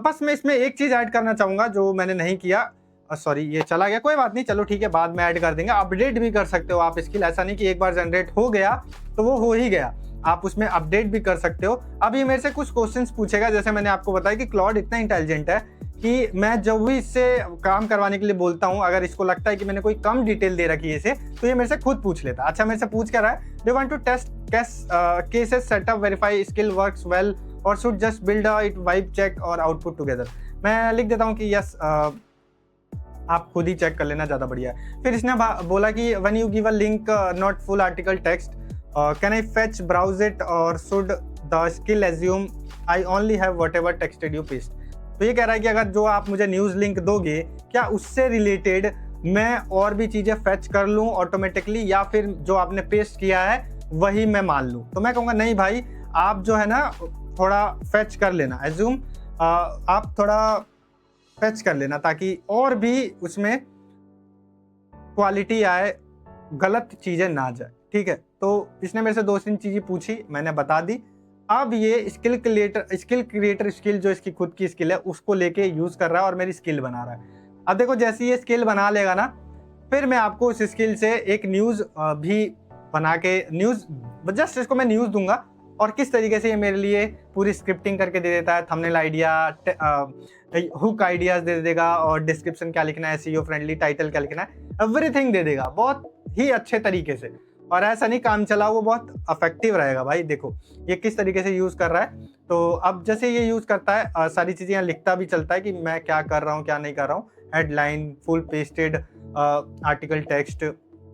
बस मैं इसमें एक चीज़ ऐड करना चाहूँगा जो मैंने नहीं किया। सॉरी, ये चला गया, कोई बात नहीं, चलो ठीक है, बाद में ऐड कर देंगे। अपडेट भी कर सकते हो आप स्किल, ऐसा नहीं कि एक बार जनरेट हो गया तो वो हो ही गया, आप उसमें अपडेट भी कर सकते हो। अब ये मेरे से कुछ क्वेश्चंस पूछेगा, जैसे मैंने आपको बताया कि क्लॉड इतना इंटेलिजेंट है कि मैं जब भी इससे काम करवाने के लिए बोलता हूँ, अगर इसको लगता है कि मैंने कोई कम डिटेल दे रखी है इसे, तो ये मेरे से खुद पूछ लेता। अच्छा, मेरे से पूछ क्या रहा है, they want to test cases setup verify skill works well और should just build it vibe check और आउटपुट टुगेदर। मैं लिख देता हूँ कि यस, आप खुद ही चेक कर लेना, ज़्यादा बढ़िया है। फिर इसने बोला कि when you give a link not full article text can I fetch browse it और should the skill assume I only have whatever texted you paste. तो ये कह रहा है कि अगर जो आप मुझे न्यूज़ लिंक दोगे, क्या उससे रिलेटेड मैं और भी चीज़ें फेच कर लूँ ऑटोमेटिकली, या फिर जो आपने पेस्ट किया है वही मैं मान लूँ। तो मैं कहूँगा नहीं भाई, आप जो है ना थोड़ा फेच कर लेना, एज्यूम आप थोड़ा फेच कर लेना, ताकि और भी उसमें क्वालिटी आए, गलत चीज़ें ना जाए। ठीक है, तो इसने मेरे से 2-3 चीज़ें पूछी, मैंने बता दी। अब ये स्किल क्रिएटर स्किल जो इसकी खुद की स्किल है उसको लेके यूज़ कर रहा है और मेरी स्किल बना रहा है। अब देखो, जैसे ये स्किल बना लेगा ना, फिर मैं आपको उस स्किल से एक न्यूज़ भी बना के, न्यूज़ जस्ट इसको मैं न्यूज़ दूंगा और किस तरीके से ये मेरे लिए पूरी स्क्रिप्टिंग करके दे देता है, थंबनेल आइडिया, हुक आइडियाज दे देगा और डिस्क्रिप्शन क्या लिखना है, एसईओ फ्रेंडली टाइटल क्या लिखना है, एवरीथिंग दे देगा बहुत ही अच्छे तरीके से। और ऐसा नहीं काम चला, वो बहुत इफेक्टिव रहेगा भाई। देखो ये किस तरीके से यूज कर रहा है। तो अब जैसे ये यूज करता है सारी चीजें यहाँ लिखता भी चलता है कि मैं क्या कर रहा हूँ क्या नहीं कर रहा हूँ, headline, full pasted article text.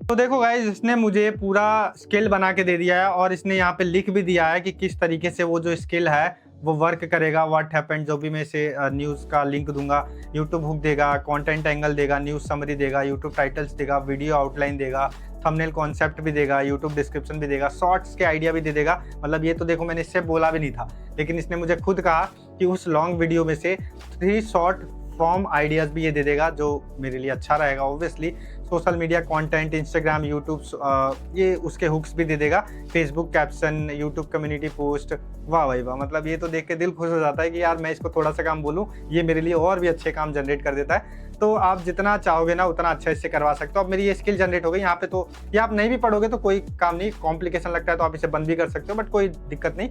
तो देखो गाइस, इसने मुझे पूरा स्किल बना के दे दिया है और इसने यहाँ पे लिख भी दिया है कि किस तरीके से वो जो स्किल है वो वर्क करेगा। व्हाट हैपेंड, जो भी मैं इसे न्यूज़ का लिंक दूंगा, यूट्यूब हुक देगा, कंटेंट एंगल देगा, न्यूज़ समरी देगा, यूट्यूब टाइटल्स देगा, वीडियो आउटलाइन देगा, थंबनेल कॉन्सेप्ट भी देगा, यूट्यूब डिस्क्रिप्शन भी देगा, शॉर्ट्स के आइडिया भी दे देगा। मतलब ये तो देखो मैंने इससे बोला भी नहीं था, लेकिन इसने मुझे खुद कहा कि उस लॉन्ग वीडियो में से 3 शॉर्ट फॉर्म आइडियाज़ भी ये दे देगा, जो मेरे लिए अच्छा रहेगा। Obviously social media content, Instagram, YouTube, ये उसके हुक्स भी दे देगा, Facebook caption, YouTube community post. वाह भाई वाह, मतलब ये तो देख के दिल खुश हो जाता है कि यार मैं इसको थोड़ा सा काम बोलूँ, ये मेरे लिए और भी अच्छे काम जनरेट कर देता है। तो आप जितना चाहोगे ना उतना अच्छा इससे करवा सकते हो। अब मेरी ये स्किल जनरेट हो गई यहाँ पे, तो ये आप नहीं भी पढ़ोगे तो कोई काम नहीं, कॉम्प्लिकेशन लगता है तो आप इसे बंद भी कर सकते हो, बट कोई दिक्कत नहीं।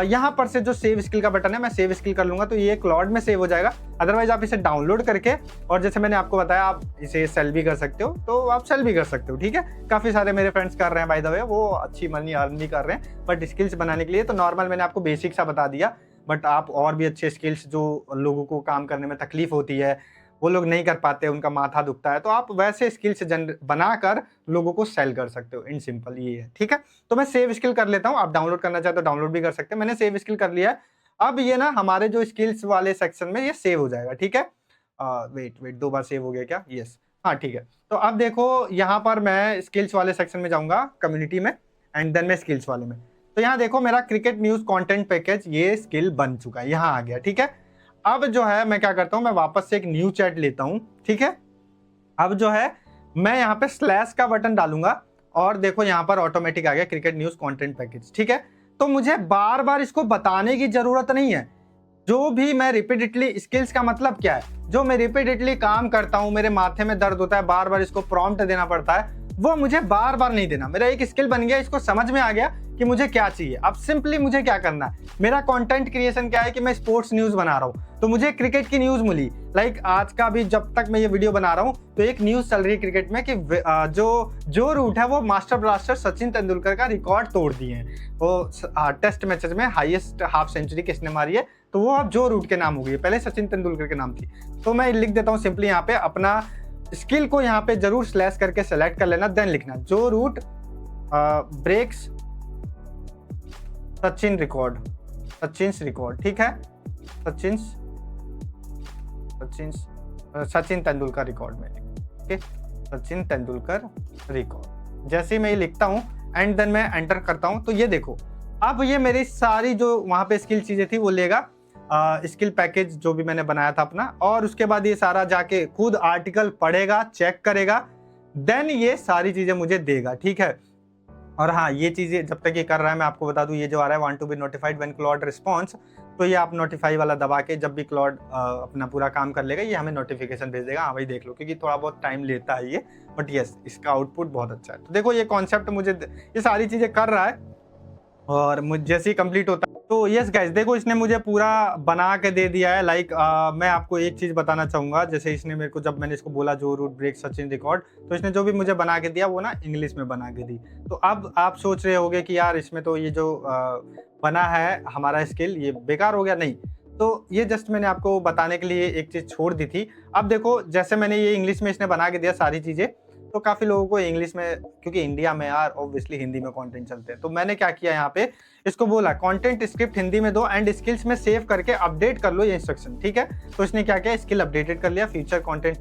यहाँ पर से जो सेव स्किल का बटन है, मैं सेव स्किल कर लूंगा तो ये क्लाउड में सेव हो जाएगा। अदरवाइज आप इसे डाउनलोड करके, और जैसे मैंने आपको बताया आप इसे सेल भी कर सकते हो, तो आप सेल भी कर सकते हो। ठीक है, काफी सारे मेरे फ्रेंड्स कर रहे हैं बाय द वे, वो अच्छी मनी अर्न भी कर रहे हैं। बट स्किल्स बनाने के लिए तो नॉर्मल मैंने आपको बेसिक सा बता दिया, बट आप और भी अच्छे स्किल्स, जो लोगों को काम करने में तकलीफ होती है, वो लोग नहीं कर पाते, उनका माथा दुखता है, तो आप वैसे स्किल्स बनाकर लोगों को सेल कर सकते हो। इन सिंपल ये है। ठीक है, तो मैं सेव स्किल कर लेता हूँ, आप डाउनलोड करना चाहते हो डाउनलोड भी कर सकते हैं। मैंने सेव स्किल कर लिया है। अब ये ना हमारे जो स्किल्स वाले सेक्शन में ये सेव हो जाएगा। ठीक है, वेट 2 बार सेव हो गया क्या? यस, हाँ ठीक है। तो अब देखो यहाँ पर मैं स्किल्स वाले सेक्शन में जाऊंगा, कम्युनिटी में, एंड देन मैं स्किल्स वाले में। तो यहाँ देखो मेरा क्रिकेट न्यूज कंटेंट पैकेज ये स्किल बन चुका है, यहाँ आ गया। ठीक है, अब जो है मैं क्या करता हूँ, मैं वापस से एक न्यू चैट लेता हूँ। ठीक है, अब जो है मैं यहाँ पे स्लैश का बटन डालूंगा और देखो यहाँ पर ऑटोमेटिक आ गया क्रिकेट न्यूज कंटेंट पैकेज। ठीक है, तो मुझे बार बार इसको बताने की जरूरत नहीं है। जो भी मैं रिपीटेडली, स्किल्स का मतलब क्या है, जो मैं रिपीटेडली काम करता हूँ, मेरे माथे में दर्द होता है, बार बार इसको प्रॉम्प्ट देना पड़ता है, वो मुझे बार बार नहीं देना। मेरा एक स्किल बन गया, इसको समझ में आ गया कि मुझे क्या चाहिए। अब सिंपली मुझे क्या करना है, मेरा कंटेंट क्रिएशन क्या है कि मैं स्पोर्ट्स न्यूज़ बना रहा हूँ, तो मुझे क्रिकेट की न्यूज़ मिली। लाइक आज का भी जब तक मैं ये वीडियो बना रहा हूँ तो एक न्यूज़ चल रही है क्रिकेट में कि जो रूट है वो मास्टर ब्लास्टर सचिन तेंदुलकर का रिकॉर्ड तोड़ दिए हैं। वो टेस्ट मैचेस में हाईएस्ट हाफ सेंचुरी किसने मारी है, तो वो अब जो रूट के नाम हो गई है, पहले सचिन तेंदुलकर के नाम थी। तो मैं लिख देता हूँ सिंपली यहाँ पे, अपना स्किल को यहाँ पे जरूर स्लैश करके सेलेक्ट कर लेना, देन लिखना जो रूट ब्रेक्स सचिन रिकॉर्ड। ठीक है, सचिन तेंदुलकर रिकॉर्ड में, ओके, सचिन तेंदुलकर रिकॉर्ड। जैसे ही मैं ये लिखता हूँ एंड देन मैं एंटर करता हूँ, तो ये देखो अब ये मेरी सारी जो वहाँ पे स्किल चीजें थी वो लेगा, स्किल पैकेज जो भी मैंने बनाया था अपना, और उसके बाद ये सारा जाके खुद आर्टिकल पढ़ेगा, चेक करेगा, देन ये सारी चीजें मुझे देगा। ठीक है, और हाँ ये चीजें जब तक ये कर रहा है मैं आपको बता दूं, ये जो आ रहा है want to be notified when Claude response, तो ये आप नोटिफाई वाला दबा के जब भी क्लॉड अपना पूरा काम कर लेगा ये हमें नोटिफिकेशन भेज देगा। हाँ भाई देख लो, क्योंकि थोड़ा बहुत टाइम लेता है ये, बट यस इसका आउटपुट बहुत अच्छा है। तो देखो ये कॉन्सेप्ट मुझे ये सारी चीजें कर रहा है, और मुझे जैसे ही कंप्लीट होता है तो यस गाइस देखो इसने मुझे पूरा बना के दे दिया है। लाइक मैं आपको एक चीज़ बताना चाहूँगा, जैसे इसने मेरे को, जब मैंने इसको बोला जो रूट ब्रेक सचिन रिकॉर्ड, तो इसने जो भी मुझे बना के दिया वो ना इंग्लिश में बना के दी। तो अब आप सोच रहे होगे कि यार इसमें तो ये जो बना है हमारा स्किल ये बेकार हो गया। नहीं, तो ये जस्ट मैंने आपको बताने के लिए एक चीज़ छोड़ दी थी। अब देखो जैसे मैंने ये इंग्लिश में इसने बना के दिया सारी चीज़ें, तो काफ़ी लोगों को इंग्लिश में, क्योंकि इंडिया में यार ऑब्वियसली हिंदी में कंटेंट चलते हैं, तो मैंने क्या किया यहाँ पे इसको बोला कंटेंट स्क्रिप्ट हिंदी में दो एंड स्किल्स में सेव करके अपडेट कर लो ये इंस्ट्रक्शन। ठीक है, तो इसने क्या किया, स्किल अपडेटेड कर लिया, future content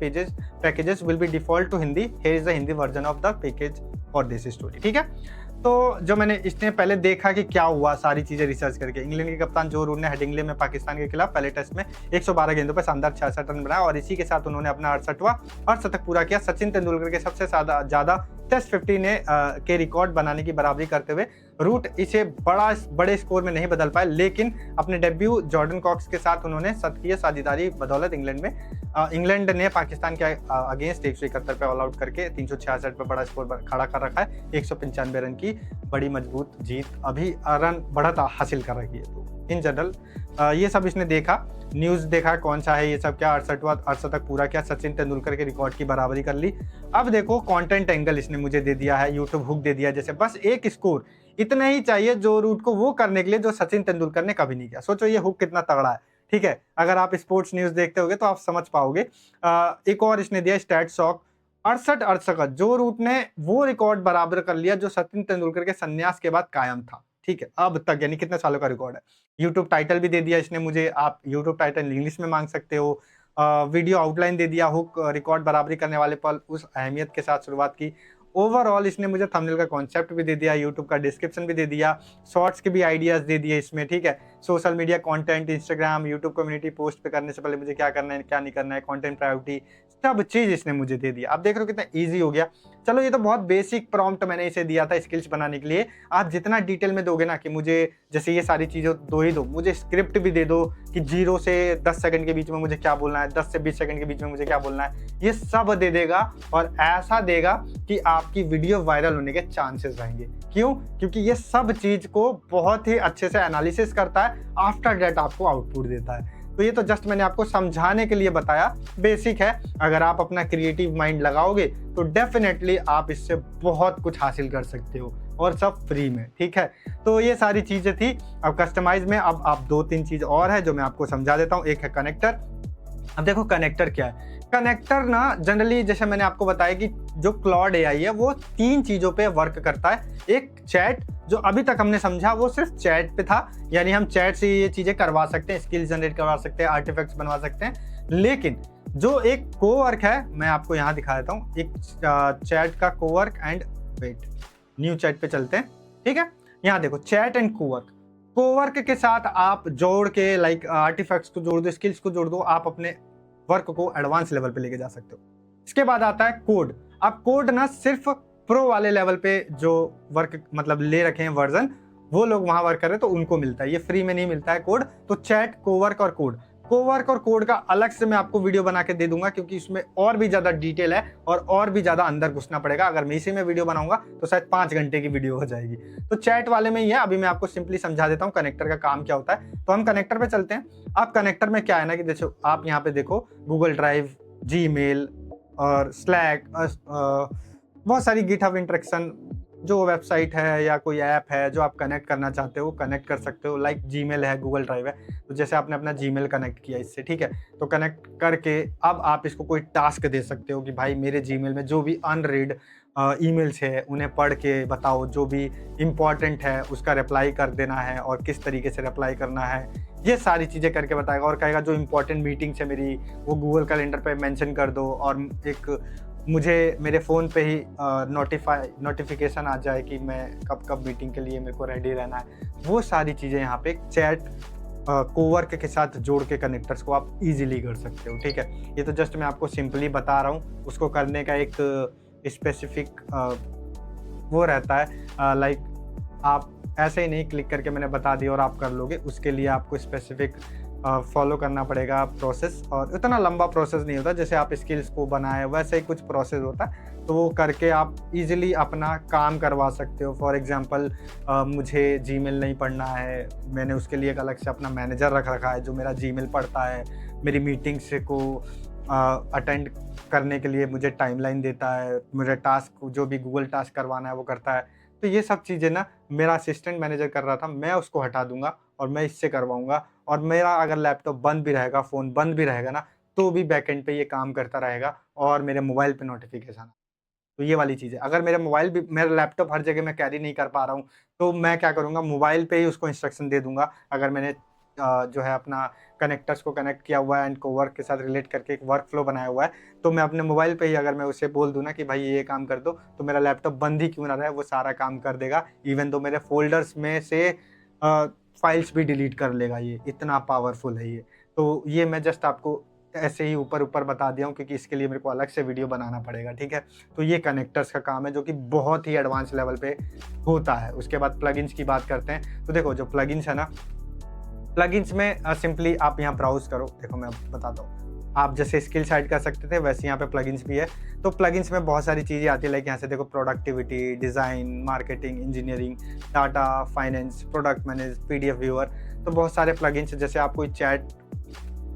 packages will be default to Hindi, here is the Hindi version of the package for this story. ठीक है, तो जो मैंने इसने पहले देखा कि क्या हुआ, सारी चीजें रिसर्च करके, इंग्लैंड के कप्तान जो रूट ने हेडिंगले में पाकिस्तान के खिलाफ पहले टेस्ट में 112 गेंदों पर शानदार 66 रन बनाया और इसी के साथ उन्होंने अपना 68वां अर्धशतक पूरा किया। सचिन तेंदुलकर के सबसे ज्यादा टेस्ट 50 ने के रिकॉर्ड बनाने की बराबरी करते हुए रूट इसे बड़े स्कोर में नहीं बदल पाए, लेकिन अपने डेब्यू जॉर्डन कॉक्स के साथ उन्होंने शतकीय साझेदारी बदौलत इंग्लैंड में इंग्लैंड ने पाकिस्तान के अगेंस्ट 171 पे ऑल आउट करके 366 पे बड़ा स्कोर खड़ा कर रखा है। 195 रन की बड़ी मजबूत जीत, अभी रन बढ़त हासिल कर रही है। तो इन जनरल ये सब इसने देखा, न्यूज़ देखा कौन सा है ये सब, क्या 68वां अर्धशतक पूरा किया, सचिन तेंदुलकर के रिकॉर्ड की बराबरी कर ली। अब देखो कंटेंट एंगल इसने मुझे दे दिया है, यूट्यूब हुक दे दिया, जैसे बस एक स्कोर इतना ही चाहिए जो रूट को वो करने के लिए जो सचिन तेंदुलकर ने कभी नहीं किया। सोचो ये हुक कितना तगड़ा है, ठीक है। अगर आप स्पोर्ट्स न्यूज़ देखते होगे तो आप समझ पाओगे। एक और इसने दिया स्टैट शॉक, 68 अर्धशतक, जो रूट ने वो रिकॉर्ड बराबर कर लिया जो सचिन तेंदुलकर के संन्यास के बाद कायम था, ठीक है, अब तक, यानी कितने सालों का रिकॉर्ड है। यूट्यूब टाइटल भी दे दिया इसने मुझे, आप यूट्यूब टाइटल इंग्लिश में मांग सकते हो। वीडियो आउटलाइन दे दिया, हुक रिकॉर्ड बराबरी करने वाले पल, उस अहमियत के साथ शुरुआत की। ओवरऑल इसने मुझे थंबनेल का कॉन्सेप्ट भी दे दिया, यूट्यूब का डिस्क्रिप्शन भी दे दिया, शॉर्ट्स के भी आइडियाज दे दिए इसमें, ठीक है। Social media content, Instagram, YouTube community post पे करने से पहले मुझे क्या करना है क्या नहीं करना है, कंटेंट प्रायोरिटी, सब चीज इसने मुझे दे दिया। आप देख रहे हो कितना ईजी हो गया। चलो ये तो बहुत बेसिक प्रॉम्प्ट मैंने इसे दिया था स्किल्स बनाने के लिए। आप जितना डिटेल में दोगे ना कि मुझे जैसे ये सारी चीज़ें दो ही दो, मुझे स्क्रिप्ट भी दे दो कि 0 से 10 सेकंड के बीच में मुझे क्या बोलना है, 10 से 20 सेकंड के बीच में मुझे क्या बोलना है, ये सब दे देगा और ऐसा देगा कि आपकी वीडियो वायरल होने के चांसेस रहेंगे। क्यों? क्योंकि ये सब चीज़ को बहुत ही अच्छे से एनालिसिस करता है, आफ्टर दैट आपको आउटपुट देता है। तो ये तो जस्ट मैंने आपको समझाने के लिए बताया, बेसिक है। अगर आप अपना क्रिएटिव माइंड लगाओगे तो डेफिनेटली आप इससे बहुत कुछ हासिल कर सकते हो और सब फ्री में, ठीक है। तो ये सारी चीज़ें थी। अब कस्टमाइज में अब आप 2-3 चीज़ और है जो मैं आपको समझा देता हूँ। एक है कनेक्टर। अब देखो कनेक्टर क्या है। कनेक्टर ना जनरली जैसे मैंने आपको बताया कि जो क्लॉड एआई है वो 3 चीज़ों पे वर्क करता है। एक चैट, जो अभी तक हमने समझा वो सिर्फ चैट पे था, यानी हम चैट से ये चीज़ें करवा सकते हैं, स्किल्स जनरेट करवा सकते हैं, आर्टिफैक्ट्स बनवा सकते हैं। लेकिन जो एक कोवर्क है, मैं आपको यहाँ दिखा देता हूँ, एक चैट का cowork and wait, new chat पे चलते हैं, ठीक है। यहाँ देखो चैट एंड कोवर्क। कोवर्क के साथ आप जोड़ के लाइक आर्टिफैक्ट्स को जोड़ दो, स्किल्स को जोड़ दो, आप अपने वर्क को एडवांस लेवल पे लेके जा सकते हो। इसके बाद आता है कोड। अब कोड ना सिर्फ प्रो वाले लेवल पे जो वर्क मतलब ले रखे हैं वर्जन, वो लोग वहां वर्क कर रहे हैं तो उनको मिलता है, ये फ्री में नहीं मिलता है कोड। तो चैट, कोवर्क और कोड, कोवर्क और कोड का अलग से मैं आपको वीडियो बना के दे दूंगा, क्योंकि इसमें और भी ज्यादा डिटेल है और भी ज्यादा अंदर घुसना पड़ेगा। अगर मैं इसी में वीडियो बनाऊंगा तो शायद 5 घंटे की वीडियो हो जाएगी। तो चैट वाले में ही है। अभी मैं आपको सिंपली समझा देता हूँ कनेक्टर का काम क्या होता है। तो हम कनेक्टर पे चलते हैं। आप कनेक्टर में क्या है ना कि देखो, आप यहाँ पे देखो गूगल ड्राइव, जीमेल और स्लैक, बहुत सारी गिटहब इंटरेक्शन, जो वेबसाइट है या कोई ऐप है जो आप कनेक्ट करना चाहते हो कनेक्ट कर सकते हो। लाइक जीमेल है, गूगल ड्राइव है, तो जैसे आपने अपना जीमेल कनेक्ट किया इससे, ठीक है, तो कनेक्ट करके अब आप इसको कोई टास्क दे सकते हो कि भाई मेरे जीमेल में जो भी अनरीड ईमेल्स है उन्हें पढ़ के बताओ, जो भी इम्पॉर्टेंट है उसका रिप्लाई कर देना है और किस तरीके से रिप्लाई करना है, ये सारी चीज़ें करके बताएगा। और कहेगा जो इंपॉर्टेंट मीटिंग्स है मेरी वो गूगल कैलेंडर पे मेंशन कर दो और एक मुझे मेरे फ़ोन पे ही नोटिफिकेशन आ जाए कि मैं कब कब मीटिंग के लिए मेरे को रेडी रहना है। वो सारी चीज़ें यहाँ पे चैट कोवर्क के साथ जोड़ के कनेक्टर्स को आप इजीली कर सकते हो, ठीक है। ये तो जस्ट मैं आपको सिंपली बता रहा हूँ। उसको करने का एक स्पेसिफिक वो रहता है, लाइक आप ऐसे ही नहीं क्लिक करके मैंने बता दिया और आप कर लोगे। उसके लिए आपको स्पेसिफिक फॉलो करना पड़ेगा प्रोसेस, और इतना लंबा प्रोसेस नहीं होता। जैसे आप स्किल्स को बनाए वैसे ही कुछ प्रोसेस होता है, तो वो करके आप इजीली अपना काम करवा सकते हो। फॉर एग्जांपल मुझे जीमेल नहीं पढ़ना है, मैंने उसके लिए एक अलग से अपना मैनेजर रख रखा है जो मेरा जीमेल पढ़ता है, मेरी मीटिंग्स को अटेंड करने के लिए मुझे टाइमलाइन देता है, मुझे टास्क जो भी गूगल टास्क करवाना है वो करता है। तो ये सब चीज़ें ना मेरा असिस्टेंट मैनेजर कर रहा था, मैं उसको हटा दूंगा और मैं इससे करवाऊंगा। और मेरा अगर लैपटॉप बंद भी रहेगा, फ़ोन बंद भी रहेगा ना, तो भी बैकएंड पे ये काम करता रहेगा और मेरे मोबाइल पे नोटिफिकेशन। तो ये वाली चीज़ है। अगर मेरा लैपटॉप हर जगह मैं कैरी नहीं कर पा रहा हूँ, तो मैं क्या करूँगा, मोबाइल पे ही उसको इंस्ट्रक्शन दे दूंगा। अगर मैंने जो है अपना कनेक्टर्स को कनेक्ट किया हुआ है एंड कोवर्क के साथ रिलेट करके एक वर्क फ्लो बनाया हुआ है, तो मैं अपने मोबाइल पे ही अगर मैं उसे बोल दूँ ना कि भाई ये काम कर दो, तो मेरा लैपटॉप बंद ही क्यों ना रहे, वो सारा काम कर देगा। इवन तो मेरे फोल्डर्स में से फाइल्स भी डिलीट कर लेगा। ये इतना पावरफुल है ये। तो ये मैं जस्ट आपको ऐसे ही ऊपर ऊपर बता दिया हूँ, क्योंकि इसके लिए मेरे को अलग से वीडियो बनाना पड़ेगा, ठीक है। तो ये कनेक्टर्स का काम है जो कि बहुत ही एडवांस लेवल पे होता है। उसके बाद प्लगइन्स की बात करते हैं। तो देखो जो प्लगइन्स है ना, प्लगइन्स में सिंपली आप यहाँ ब्राउज करो। देखो मैं बताता हूँ, आप जैसे स्किल्स ऐड कर सकते थे, वैसे यहाँ पे प्लगइन्स भी है। तो प्लगइन्स में बहुत सारी चीज़ें आती है, लाइक यहाँ से देखो productivity, design, marketing, engineering, data, finance, product manage, PDF viewer. तो बहुत सारे प्लगइन्स, जैसे आप कोई चैट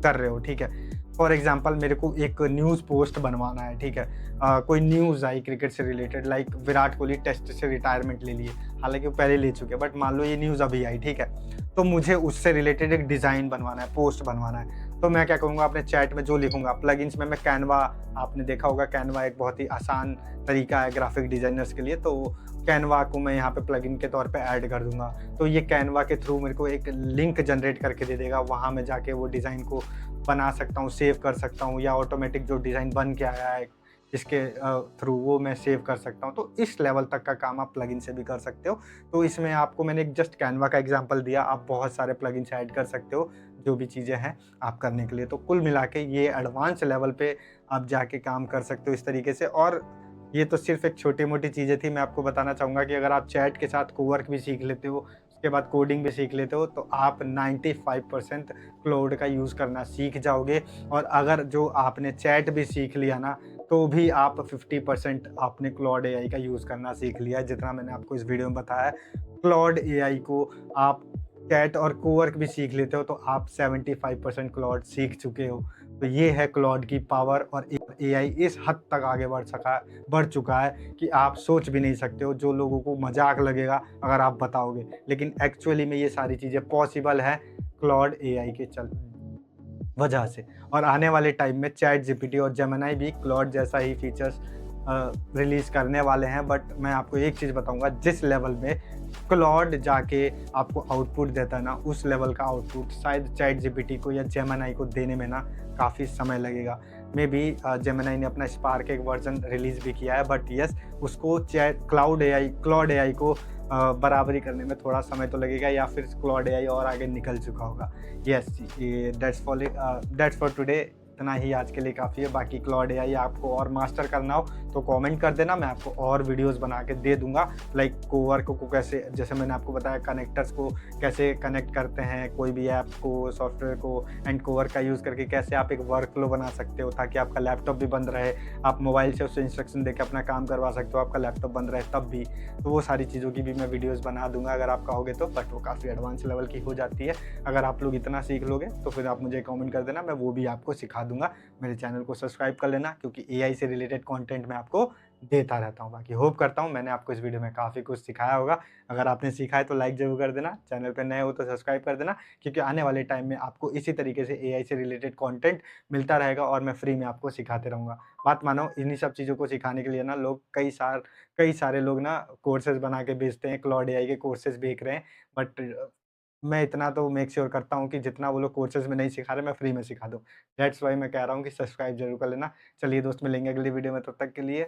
कर रहे हो, ठीक है। फॉर एग्जांपल मेरे को एक न्यूज़ पोस्ट बनवाना है, ठीक है। कोई न्यूज़ आई क्रिकेट से related, like Virat Kohli test से रिटायरमेंट ले लिए, हालांकि वो पहले ले चुके हैं, बट मान लो ये न्यूज़ अभी आई, ठीक है। तो मुझे उससे रिलेटेड एक डिज़ाइन बनवाना है, पोस्ट बनवाना है। तो मैं क्या करूँगा, अपने चैट में जो लिखूंगा, प्लगइन्स में मैं कैनवा, आपने देखा होगा कैनवा एक बहुत ही आसान तरीका है ग्राफिक डिजाइनर्स के लिए। तो कैनवा को मैं यहाँ पे प्लगइन के तौर पे ऐड कर दूंगा। तो ये कैनवा के थ्रू मेरे को एक लिंक जनरेट करके दे देगा, वहाँ मैं जाके वो डिज़ाइन को बना सकता हूँ, सेव कर सकता हूँ, या ऑटोमेटिक जो डिज़ाइन बन के आया है इसके थ्रू वो मैं सेव कर सकता हूँ। तो इस लेवल तक का काम आप प्लगइन से भी कर सकते हो। तो इसमें आपको मैंने एक जस्ट कैनवा का एग्जांपल दिया, आप बहुत सारे प्लगइन्स ऐड कर सकते हो, जो भी चीज़ें हैं आप करने के लिए। तो कुल मिला के ये एडवांस लेवल पे आप जाके काम कर सकते हो इस तरीके से। और ये तो सिर्फ एक छोटी-मोटी चीज़ें थी। मैं आपको बताना चाहूँगा कि अगर आप चैट के साथ कोवर्क भी सीख लेते हो, उसके बाद कोडिंग भी सीख लेते हो, तो आप 95% क्लाउड का यूज़ करना सीख जाओगे। और अगर जो आपने चैट भी सीख लिया ना, तो भी आप 50% आपने क्लाउड एआई का यूज़ करना सीख लिया है, जितना मैंने आपको इस वीडियो में बताया है। क्लाउड एआई को आप चैट और कोवर्क भी सीख लेते हो, तो आप 75% क्लाउड सीख चुके हो। तो ये है क्लाउड की पावर। और एआई इस हद तक आगे बढ़ चुका है कि आप सोच भी नहीं सकते हो। जो लोगों को मजाक लगेगा अगर आप बताओगे, लेकिन एक्चुअली में ये सारी चीज़ें पॉसिबल है क्लाउड एआई के वजह से। और आने वाले टाइम में चैट जीपीटी और जेमिनी भी क्लाउड जैसा ही फीचर्स रिलीज़ करने वाले हैं। बट मैं आपको एक चीज़ बताऊंगा, जिस लेवल में क्लाउड जाके आपको आउटपुट देता है ना, उस लेवल का आउटपुट शायद चैट जीपीटी को या जेमिनी को देने में ना काफ़ी समय लगेगा। मे बी जेमिनी ने अपना स्पार्क एक वर्जन रिलीज़ भी किया है, बट यस, उसको चैट क्लाउड एआई को बराबरी करने में थोड़ा समय तो लगेगा, या फिर क्लाउड एआई और आगे निकल चुका होगा। यस, ये दैट्स फॉर टुडे। इतना ही आज के लिए काफ़ी है। बाकी क्लाउड एआई आपको और मास्टर करना हो तो कमेंट कर देना, मैं आपको और वीडियोस बना के दे दूंगा। लाइक कोवर्क को कैसे, जैसे मैंने आपको बताया, कनेक्टर्स को कैसे कनेक्ट करते हैं कोई भी ऐप को, सॉफ्टवेयर को, एंड कोवर्क का यूज़ करके कैसे आप एक वर्क फ्लो बना सकते हो ताकि आपका लैपटॉप भी बंद रहे, आप मोबाइल से उससे इंस्ट्रक्शन देकर अपना काम करवा सकते हो, आपका लैपटॉप बंद रहे तब भी। तो वो सारी चीज़ों की भी मैं वीडियोज़ बना दूंगा अगर आप कहोगे तो, बट वो काफ़ी एडवांस लेवल की हो जाती है। अगर आप लोग इतना सीख लोगे तो फिर आप मुझे कमेंट कर देना, मैं वो भी आपको सिखा दूंगा। मेरे चैनल को सब्सक्राइब कर लेना, क्योंकि एआई से रिलेटेड कंटेंट मैं आपको देता रहता हूँ। बाकी होप करता हूँ मैंने आपको इस वीडियो में काफ़ी कुछ सिखाया होगा। अगर आपने सीखा है तो लाइक ज़रूर कर देना, चैनल पे नए हो तो सब्सक्राइब कर देना, क्योंकि आने वाले टाइम में आपको इसी तरीके से एआई से रिलेटेड कंटेंट मिलता रहेगा और मैं फ्री में आपको सिखाते रहूँगा। बात मानो, इन्हीं सब चीज़ों को सिखाने के लिए ना लोग कई सारे लोग ना कोर्सेज़ बना के बेचते हैं, क्लाउड एआई के कोर्सेज़ बेच रहे हैं। बट मैं इतना तो मेक श्योर करता हूँ कि जितना वो लोग कोर्सेज़ में नहीं सिखा रहे, मैं फ्री में सिखा दूँ। दैट्स व्हाई मैं कह रहा हूँ कि सब्सक्राइब ज़रूर कर लेना। चलिए दोस्त, मिलेंगे अगली वीडियो में, तब तक के लिए